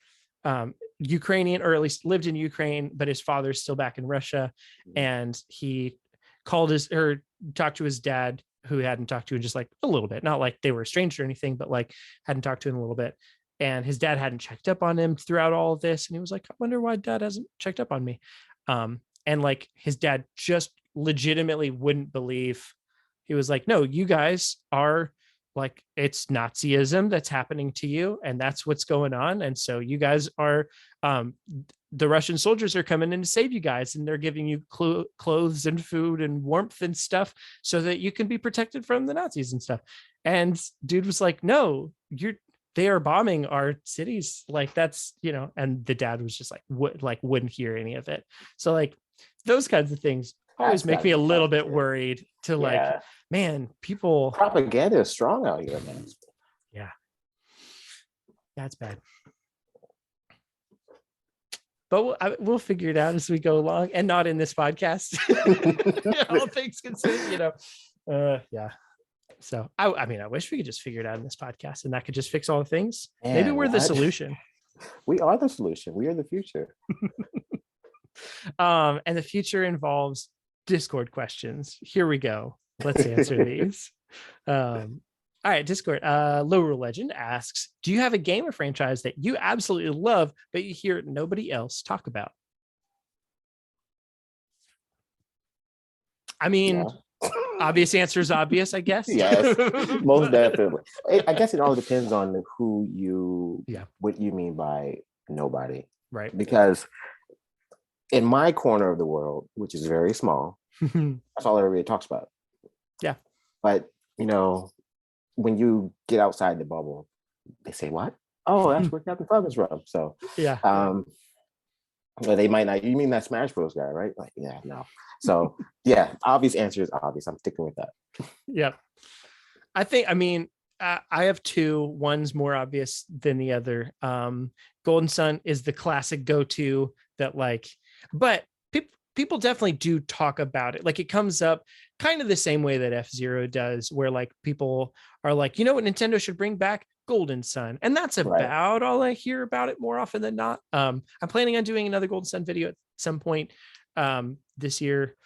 Ukrainian, or at least lived in Ukraine, but his father's still back in Russia. And he talked to his dad, who he hadn't talked to in just like a little bit, not like they were estranged or anything, but like hadn't talked to him in a little bit. And his dad hadn't checked up on him throughout all of this. And he was like, I wonder why dad hasn't checked up on me. And like his dad just legitimately wouldn't believe. He was like, no, you guys are like it's Nazism that's happening to you, and that's what's going on. And so you guys are, the Russian soldiers are coming in to save you guys, and they're giving you clothes and food and warmth and stuff so that you can be protected from the Nazis and stuff. And dude was like, no, they are bombing our cities. Like that's, and the dad was just like, wouldn't hear any of it. So like those kinds of things always make me a little bit worried to like, man, people. Propaganda is strong out here, man. Yeah. That's bad. But we'll figure it out as we go along, and not in this podcast. All things considered, yeah. So I mean, I wish we could just figure it out in this podcast, and that could just fix all the things. Man, maybe we're the solution. We are the solution. We are the future. And the future involves Discord questions. Here we go. Let's answer these. All right, Discord. Low Rule Legend asks, do you have a game or franchise that you absolutely love, but you hear nobody else talk about? I mean, obvious answer is obvious, I guess. Yes, most definitely. I guess it all depends on what you mean by nobody. Right. Because in my corner of the world, which is very small, that's all everybody talks about. Yeah. But, when you get outside the bubble, they say, what? Oh, that's where Captain Falcon's from. So, yeah. Well, they might not. You mean that Smash Bros guy, right? Like, yeah, no. So, yeah, obvious answer is obvious. I'm sticking with that. Yeah. I have two. One's more obvious than the other. Golden Sun is the classic go-to that but people definitely do talk about it. Like it comes up kind of the same way that F-Zero does, where like people are like, you know what Nintendo should bring back? Golden Sun. And that's about all I hear about it more often than not. I'm planning on doing another Golden Sun video at some point this year,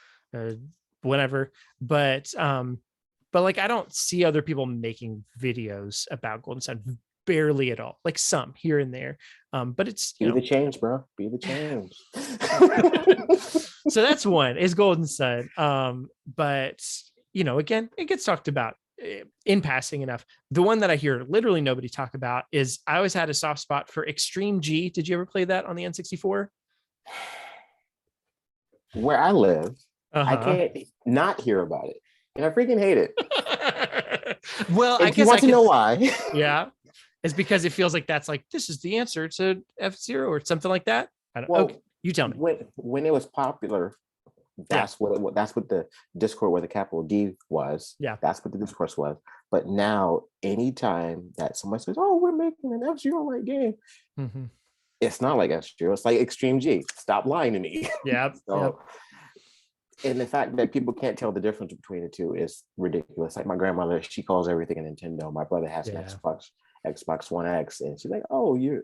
whenever. But like I don't see other people making videos about Golden Sun, barely at all. Like some here and there. But it's be the change, bro. Be the change. So that's one is Golden Sun. But again, it gets talked about in passing enough. The one that I hear literally nobody talk about is I always had a soft spot for Extreme G. Did you ever play that on the N64? Where I live, I can't not hear about it. And I freaking hate it. Well, I guess I can know why. Yeah. It's because it feels like that's like, this is the answer to F-Zero or something like that. Okay, you tell me. When it was popular, that's what the Discord with a capital D was. Yeah. That's what the discourse was. But now, anytime that someone says, oh, we're making an F-Zero like game, it's not like F-Zero. It's like Extreme G. Stop lying to me. Yeah. And the fact that people can't tell the difference between the two is ridiculous. Like my grandmother, she calls everything a Nintendo. My brother has an Xbox One X, and she's like, "Oh, who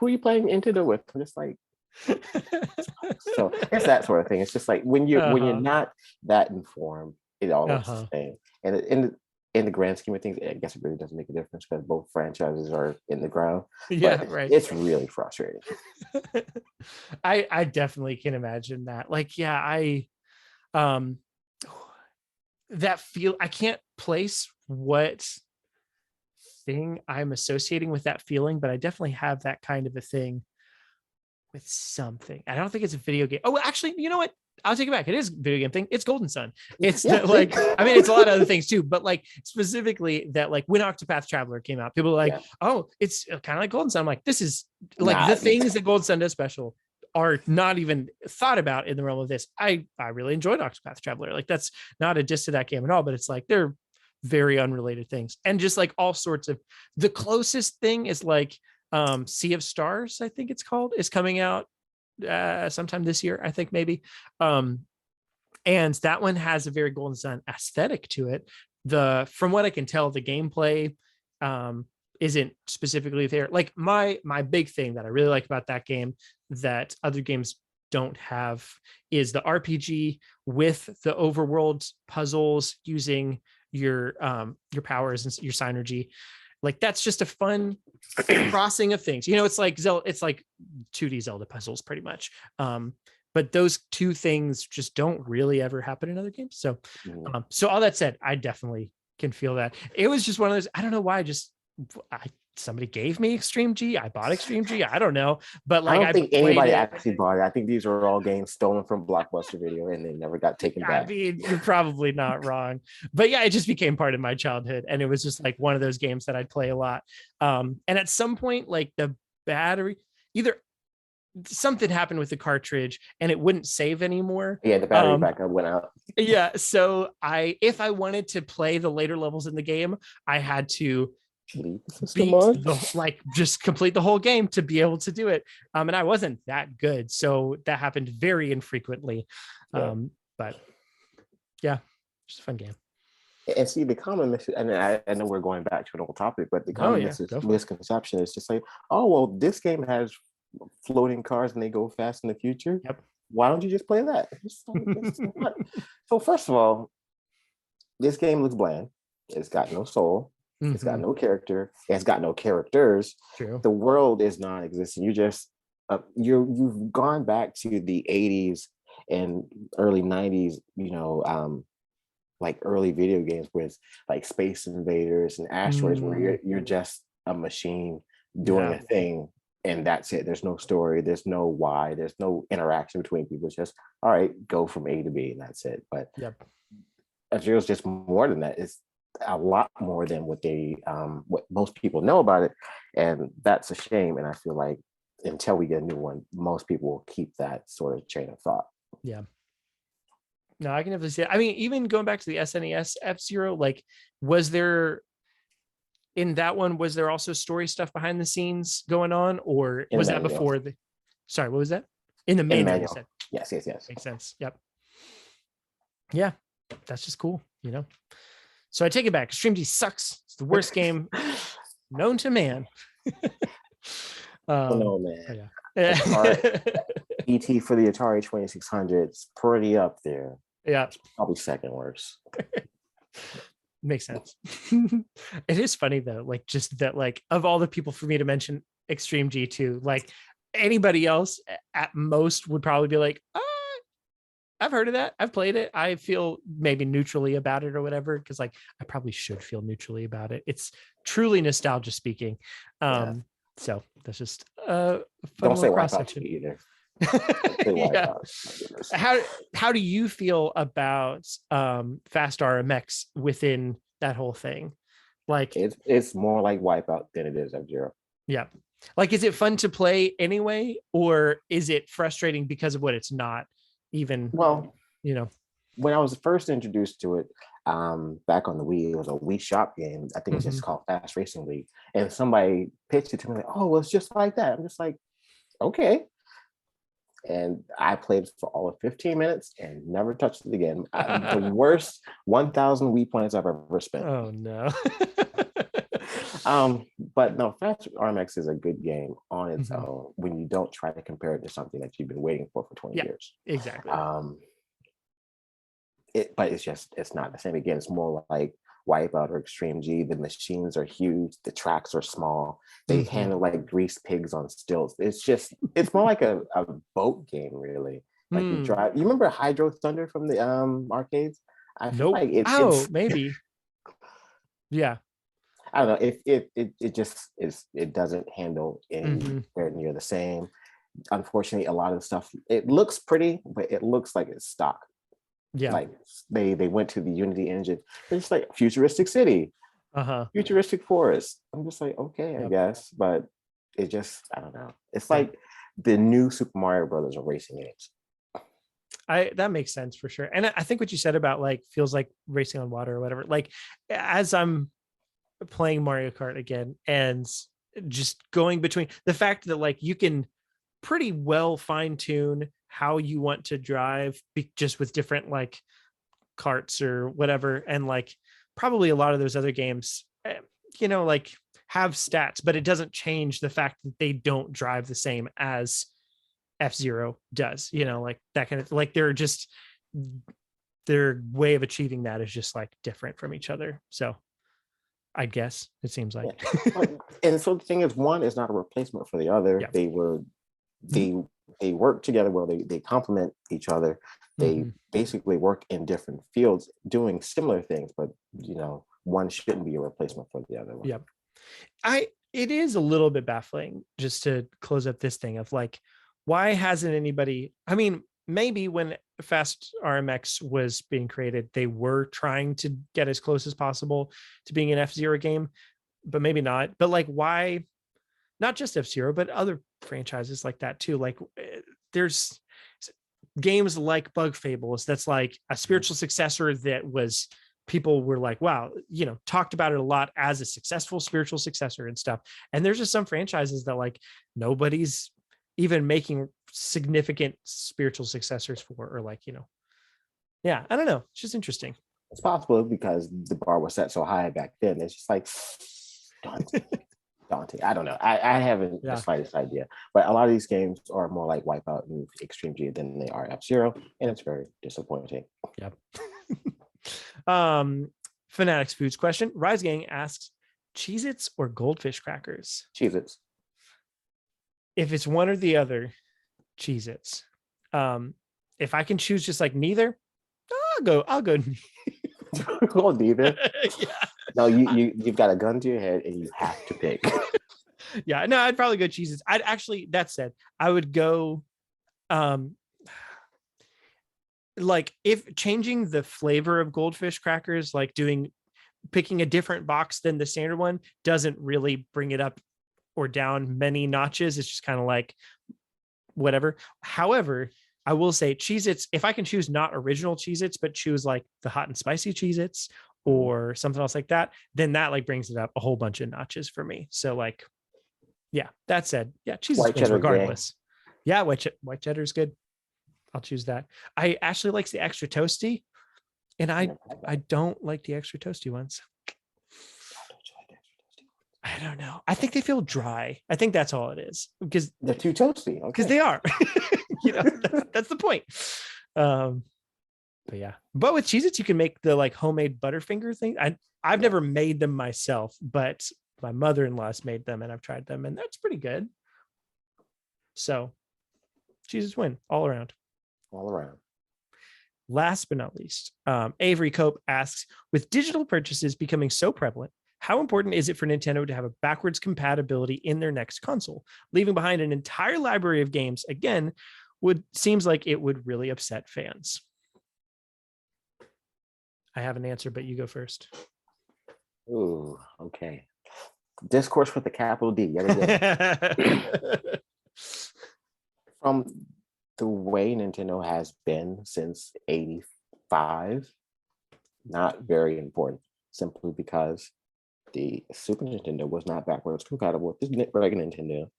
are you playing Nintendo with?" I'm just like, so it's that sort of thing. It's just like when you're not that informed, it all looks the same. And in the grand scheme of things, I guess it really doesn't make a difference because both franchises are in the ground. Yeah, but right. It's really frustrating. I definitely can imagine that. Like, yeah, I can't place what thing I'm associating with that feeling, but I definitely have that kind of a thing with something. I don't think it's a video game. Oh, actually, you know what? I'll take it back. It is a video game thing. It's Golden Sun. It's it's a lot of other things too, but like specifically that, like when Octopath Traveler came out, people were like, oh, it's kind of like Golden Sun. I'm like, this is like the things that Golden Sun does special are not even thought about in the realm of this. I really enjoyed Octopath Traveler. Like that's not a diss to that game at all, but it's like they're very unrelated things. And just like all sorts of, the closest thing is like Sea of Stars, I think it's called, is coming out sometime this year, I think maybe. And that one has a very Golden Sun aesthetic to it. From what I can tell, the gameplay isn't specifically there. Like my big thing that I really like about that game that other games don't have is the RPG with the overworld puzzles using your powers and your synergy. Like that's just a fun crossing of things. It's like 2D Zelda puzzles pretty much. But those two things just don't really ever happen in other games. So, so all that said, I definitely can feel that. It was just one of those, I don't know why, somebody gave me Extreme G. I bought Extreme G. I don't know. But like, I don't think anybody actually bought it. I think these are all games stolen from Blockbuster Video and they never got taken back. I mean, you're probably not wrong. But yeah, it just became part of my childhood. And it was just like one of those games that I'd play a lot. And at some point, like the battery, either something happened with the cartridge and it wouldn't save ananymore. Yeah, the battery backup went out. Yeah. So if I wanted to play the later levels in the game, I had to just complete the whole game to be able to do it. And I wasn't that good. So that happened very infrequently. Yeah. But yeah, just a fun game. And see, the common and I know we're going back to an old topic, but the common misconception is just like, oh, well, this game has floating cars and they go fast in the future. Yep. Why don't you just play that? So first of all, this game looks bland. It's got no soul. Mm-hmm. It's got no character. It's got no characters. True. The world is non-existent. You just you've gone back to the 80s and early 90s, like early video games with like Space Invaders and Asteroids, where you're just a machine doing a thing, and that's it. There's no story, there's no why, there's no interaction between people. It's just, all right, go from A to B, and that's it. But F-Zero's just more than that. It's a lot more than what most people know about it, and that's a shame. And I feel like until we get a new one, most people will keep that sort of train of thought. Yeah. No, I can definitely see it. I mean, even going back to the SNES F-Zero, like, was there in that one, was there also story stuff behind the scenes going on, or was that before sorry, what was that? In the manual, you said? Yes. Makes sense. Yep. Yeah, that's just cool, So I take it back. Extreme G sucks. It's the worst game known to man. No, man. ET for the Atari 2600, it's pretty up there. Yeah. It's probably second worst. Makes sense. It is funny though, like just that, like of all the people for me to mention Extreme G2, like anybody else at most would probably be like, I've heard of that. I've played it. I feel maybe neutrally about it or whatever, because like I probably should feel neutrally about it. It's truly nostalgia speaking. So that's just a fun. Don't say Wipeout either. Yeah. How do you feel about Fast RMX within that whole thing? Like it's more like Wipeout than it is F-Zero. Yeah. Like, is it fun to play anyway, or is it frustrating because of what it's not even? Well, when I was first introduced to it, back on the Wii, it was a Wii Shop game. I think it's just called Fast Racing League. And somebody pitched it to me like, oh, well, it's just like that. I'm just like, okay. And I played for all of 15 minutes and never touched it again. The worst 1,000 Wii points I've ever spent. Oh, no. But no, Fast RMX is a good game on its own when you don't try to compare it to something that you've been waiting for 20 years. Exactly. But it's not the same. Again, it's more like Wipeout or Extreme G. The machines are huge, the tracks are small, they handle like greased pigs on stilts. It's more like a boat game, really. Like you drive. You remember Hydro Thunder from the arcades? I feel like it's maybe. Yeah. I don't know. It just is. It doesn't handle anywhere near the same. Unfortunately, a lot of the stuff, it looks pretty, but it looks like it's stock. Yeah. Like they went to the Unity engine. It's like futuristic city, futuristic forest. I'm just like, okay, I guess, but it just, I don't know. It's like the new Super Mario Brothers of racing games. That makes sense for sure. And I think what you said about like feels like racing on water or whatever. Like as I'm playing Mario Kart again and just going between the fact that like you can pretty well fine tune how you want to drive just with different like carts or whatever. And like probably a lot of those other games, like have stats, but it doesn't change the fact that they don't drive the same as F-Zero does, like that kind of like their way of achieving that is just like different from each other. So I guess it seems like. And so the thing is, one is not a replacement for the other. Yeah. They work together well. They complement each other. They basically work in different fields doing similar things, but one shouldn't be a replacement for the other one. Yep. It is a little bit baffling, just to close up this thing, of like, why hasn't anybody, I mean, maybe when Fast RMX was being created, they were trying to get as close as possible to being an F-Zero game, but maybe not. But like, why not just F-Zero, but other franchises like that too? Like, there's games like Bug Fables that's like a spiritual successor that was, people were like, wow, you know, talked about it a lot as a successful spiritual successor and stuff. And there's just some franchises that like nobody's even making significant spiritual successors for, or like, you know, yeah, I don't know. It's just interesting. It's possible because the bar was set so high back then. It's just like daunting. I don't know. I haven't the slightest idea. But a lot of these games are more like Wipeout and Extreme G than they are F-Zero, and it's very disappointing. Yep. Fanatics Foods question. Rise Gang asks, Cheez-Its or Goldfish crackers? Cheez-Its. If it's one or the other, Cheez-Its. If I can choose just like neither, I'll go Go neither. Yeah. No, you've got a gun to your head and you have to pick. Yeah, no, I'd probably go Cheez-Its. I'd actually, that said, I would go like, if changing the flavor of Goldfish crackers, like picking a different box than the standard one, doesn't really bring it up or down many notches. It's just kind of like whatever. However, I will say Cheez-Its, if I can choose not original Cheez-Its, but choose like the hot and spicy Cheez-Its or something else like that, then that like brings it up a whole bunch of notches for me. So like, yeah, that said, yeah, Cheez-Its wins regardless. Yeah, white cheddar is good. I'll choose that. I actually like the extra toasty, and I don't like the extra toasty ones. I don't know. I think they feel dry. I think that's all it is, because they're too toasty. Because they are. You know, that's the point. But yeah. But with Cheez-Its, you can make the like homemade Butterfinger thing. I've never made them myself, but my mother-in-law's made them, and I've tried them, and that's pretty good. So Cheez-Its win all around. All around. Last but not least, Avery Cope asks, with digital purchases becoming so prevalent, how important is it for Nintendo to have a backwards compatibility in their next console? Leaving behind an entire library of games, again, seems like it would really upset fans. I have an answer, but you go first. Ooh, okay. Discourse with a capital D. Yet again. From the way Nintendo has been since '85, not very important, simply because the Super Nintendo was not backwards compatible with the regular Nintendo.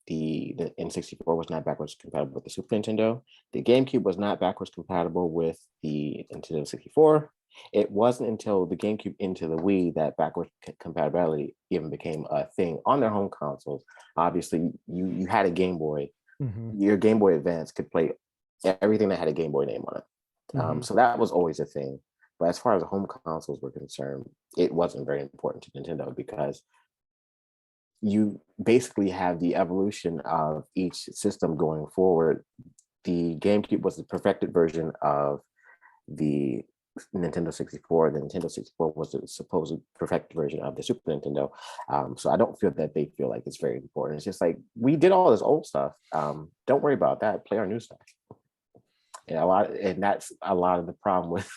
The N64 was not backwards compatible with the Super Nintendo. The GameCube was not backwards compatible with the Nintendo 64. It wasn't until the GameCube into the Wii that backwards compatibility even became a thing on their home consoles. Obviously, you had a Game Boy. Mm-hmm. Your Game Boy Advance could play everything that had a Game Boy name on it. Mm-hmm. So that was always a thing. But as far as the home consoles were concerned, it wasn't very important to Nintendo, because you basically have the evolution of each system going forward. The GameCube was the perfected version of the Nintendo 64. The Nintendo 64 was the supposed perfect version of the Super Nintendo. So I don't feel that they feel like it's very important. It's just like, we did all this old stuff. Don't worry about that. Play our new stuff. And that's a lot of the problem with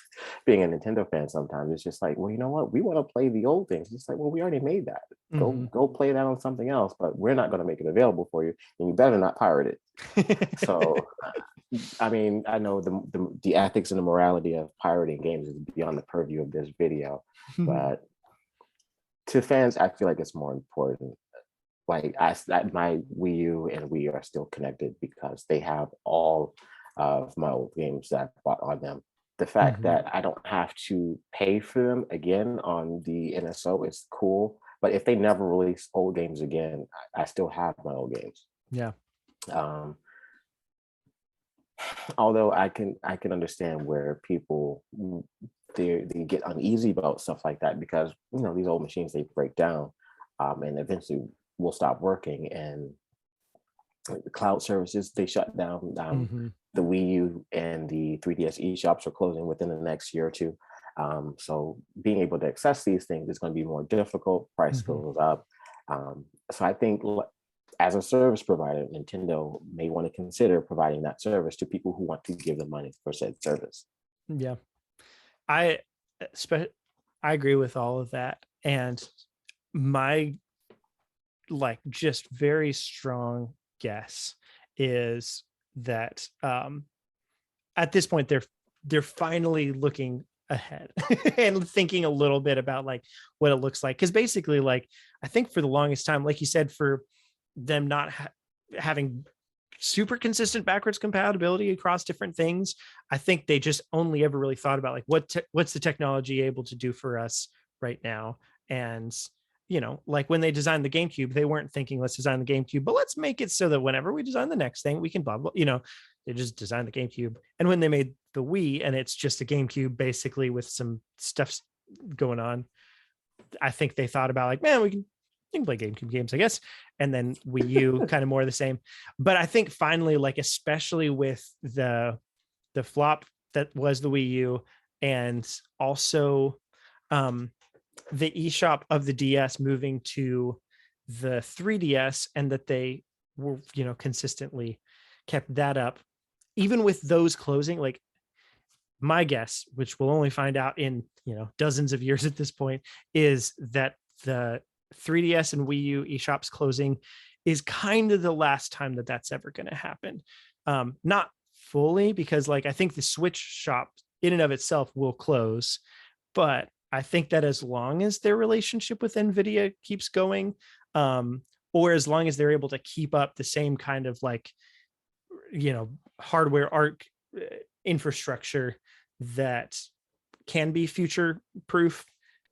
being a Nintendo fan sometimes. It's just like, well, you know what? We want to play the old things. It's like, well, we already made that. Mm-hmm. Go play that on something else, but we're not going to make it available for you, and you better not pirate it. So, I mean, I know the ethics and the morality of pirating games is beyond the purview of this video, but to fans, I feel like it's more important. Like my Wii U and Wii are still connected because they have all of my old games that I bought on them. The fact that I don't have to pay for them again on the NSO is cool. But if they never release old games again, I still have my old games. Yeah. Although I can understand where people they get uneasy about stuff like that, because these old machines, they break down and eventually will stop working, and the cloud services, they shut down. The Wii U and the 3DS eShops are closing within the next year or two. So being able to access these things is going to be more difficult. Price goes up. So I think as a service provider, Nintendo may want to consider providing that service to people who want to give them money for said service. Yeah, I agree with all of that. And my just very strong guess is that at this point they're finally looking ahead and thinking a little bit about what it looks like, because basically I think for the longest time, like you said, for them not having super consistent backwards compatibility across different things, I think they just only ever really thought about what's the technology able to do for us right now. And when they designed the GameCube, they weren't thinking let's design the GameCube, but let's make it so that whenever we design the next thing we can blah blah. They just designed the GameCube. And when they made the Wii and it's just a GameCube basically with some stuff going on, I think they thought about man, we can play GameCube games, I guess. And then Wii U kind of more of the same. But I think finally, especially with the flop that was the Wii U, and also the eShop of the DS moving to the 3DS, and that they were, consistently kept that up, even with those closing. My guess, which we'll only find out in dozens of years at this point, is that the 3DS and Wii U eShops closing is kind of the last time that that's ever going to happen. Not fully, because I think the Switch shop in and of itself will close, but I think that as long as their relationship with NVIDIA keeps going, or as long as they're able to keep up the same kind of hardware art infrastructure that can be future proof,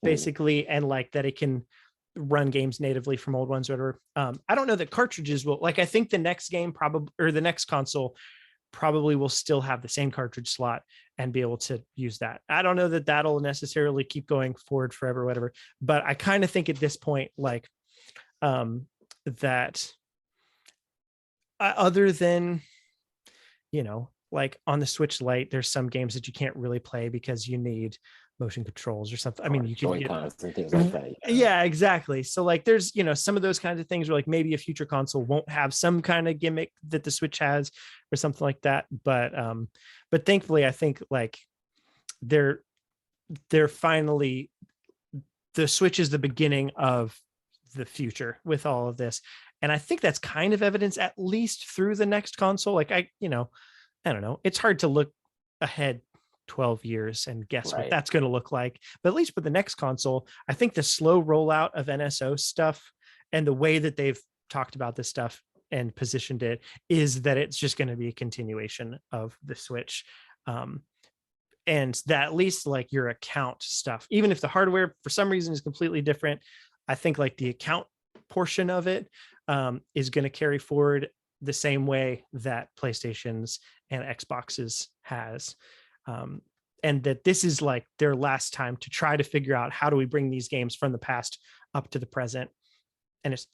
basically, and that it can run games natively from old ones, whatever. I don't know that cartridges will, I think the next game probably, or the next console probably will still have the same cartridge slot and be able to use that. I don't know that that'll necessarily keep going forward forever, whatever, but I kind of think at this point, that other than, on the Switch Lite, there's some games that you can't really play because you need motion controls or something. I mean, you can and things like that. Yeah, exactly. So there's some of those kinds of things where maybe a future console won't have some kind of gimmick that the Switch has or something like that. But thankfully, I think they're finally, the Switch is the beginning of the future with all of this, and I think that's kind of evidence at least through the next console. I don't know. It's hard to look ahead 12 years and guess what that's going to look like. But at least with the next console, I think the slow rollout of NSO stuff and the way that they've talked about this stuff and positioned it is that it's just going to be a continuation of the Switch. And that at least your account stuff, even if the hardware for some reason is completely different, I think the account portion of it is going to carry forward the same way that PlayStation's and Xbox's has. And that this is their last time to try to figure out how do we bring these games from the past up to the present. And it's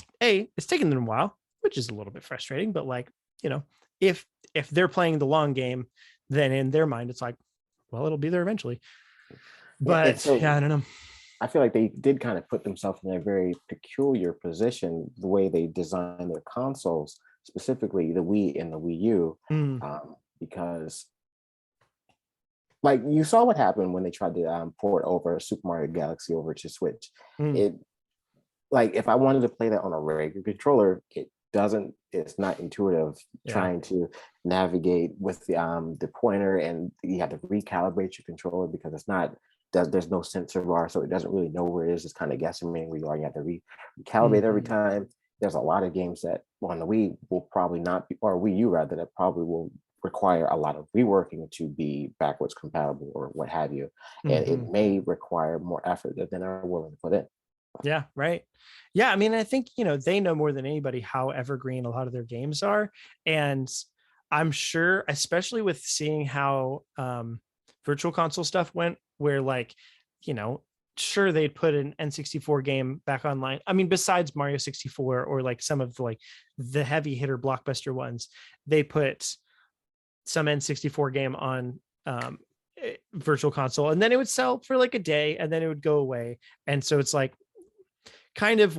taken them a while, which is a little bit frustrating, but if they're playing the long game, then in their mind, it's well, it'll be there eventually. But so, yeah, I don't know. I feel like they did kind of put themselves in a very peculiar position, the way they designed their consoles, specifically the Wii and the Wii U, because you saw what happened when they tried to port over Super Mario Galaxy over to Switch. It if I wanted to play that on a regular controller, it's not intuitive trying to navigate with the pointer, and you have to recalibrate your controller because there's no sensor bar, so it doesn't really know where it is. It's kind of guessing where you are. You have to recalibrate every time. There's a lot of games that on the Wii will probably not be, or Wii U rather, that probably will require a lot of reworking to be backwards compatible or what have you. And it may require more effort than they're willing to put in. Yeah, right. Yeah, I mean, I think, they know more than anybody how evergreen a lot of their games are. And I'm sure, especially with seeing how virtual console stuff went, where sure, they'd put an N64 game back online. I mean, besides Mario 64 or some of the heavy hitter blockbuster ones, they put some N64 game on virtual console, and then it would sell for like a day and then it would go away. And so it's like kind of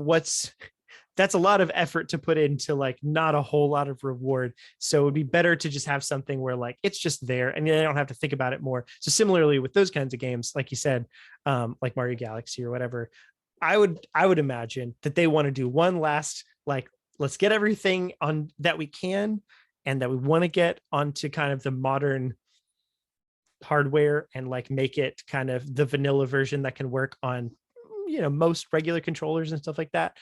that's a lot of effort to put into like not a whole lot of reward. So it would be better to just have something where like it's just there and they don't have to think about it more. So similarly with those kinds of games, like you said, like Mario Galaxy or whatever, I would imagine that they want to do one last, like, let's get everything on that we can and that we want to get onto kind of the modern hardware and like make it kind of the vanilla version that can work on, most regular controllers and stuff like that.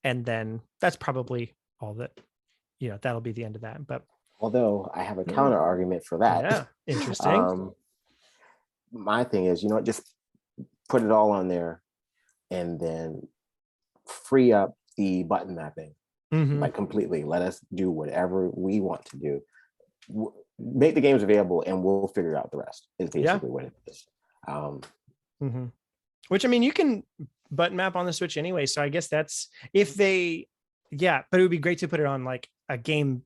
And then that's probably all that, that'll be the end of that. But although I have a counter argument for that. Yeah, interesting. My thing is, just put it all on there and then free up the button mapping, like completely. Let us do whatever we want to do. Make the games available and we'll figure out the rest is basically what it is. Which, I mean, you can button map on the Switch anyway. So I guess that's but it would be great to put it on like a game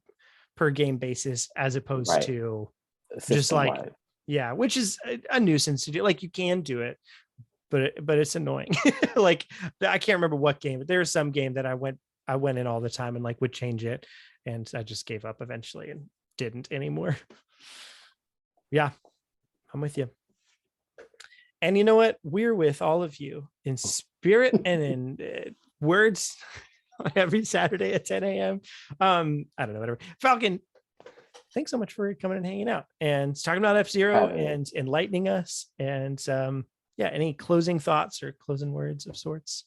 per game basis as opposed to just like, which is a nuisance to do. Like you can do it, but it's annoying. Like I can't remember what game, but there was some game that I went in all the time and like would change it. And I just gave up eventually and didn't anymore. Yeah, I'm with you. And you know what? We're with all of you in spirit and in words every Saturday at 10 a.m. I don't know, whatever. Falcon, thanks so much for coming and hanging out and talking about F-Zero and enlightening us. And any closing thoughts or closing words of sorts?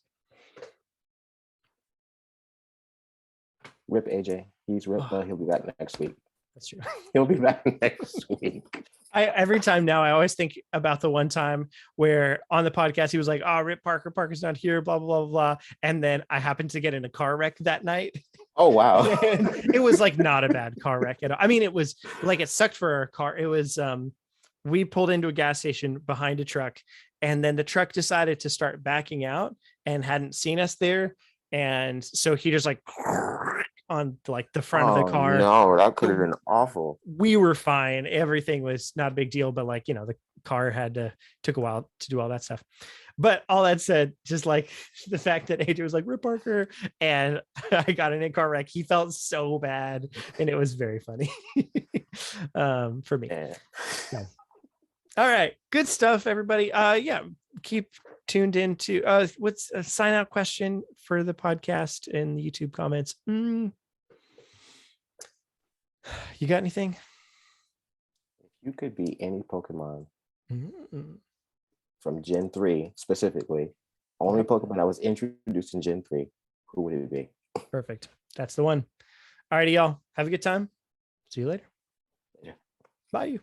Rip AJ. He's ripped. He'll be back next week. That's true. He'll be back next week. Every time now, I always think about the one time where on the podcast, he was like, Rip Parker's not here, blah, blah, blah, blah. And then I happened to get in a car wreck that night. Oh, wow. It was like not a bad car wreck at all. I mean, it was like, it sucked for our car. It was, we pulled into a gas station behind a truck and then the truck decided to start backing out and hadn't seen us there. And so he just like on like the front of the car. No, that could have been awful. We were fine. Everything was not a big deal, but like, the car took a while to do all that stuff. But all that said, just like the fact that AJ was like, Rip Parker, and I got in a car wreck, he felt so bad. And it was very funny for me. Yeah. So. All right. Good stuff, everybody. Keep tuned into what's a sign out question for the podcast in the YouTube comments. You got anything? If you could be any Pokemon from Gen 3 specifically, only Pokemon that was introduced in Gen 3, who would it be? Perfect. That's the one. All righty, y'all. Have a good time. See you later. Yeah. Bye.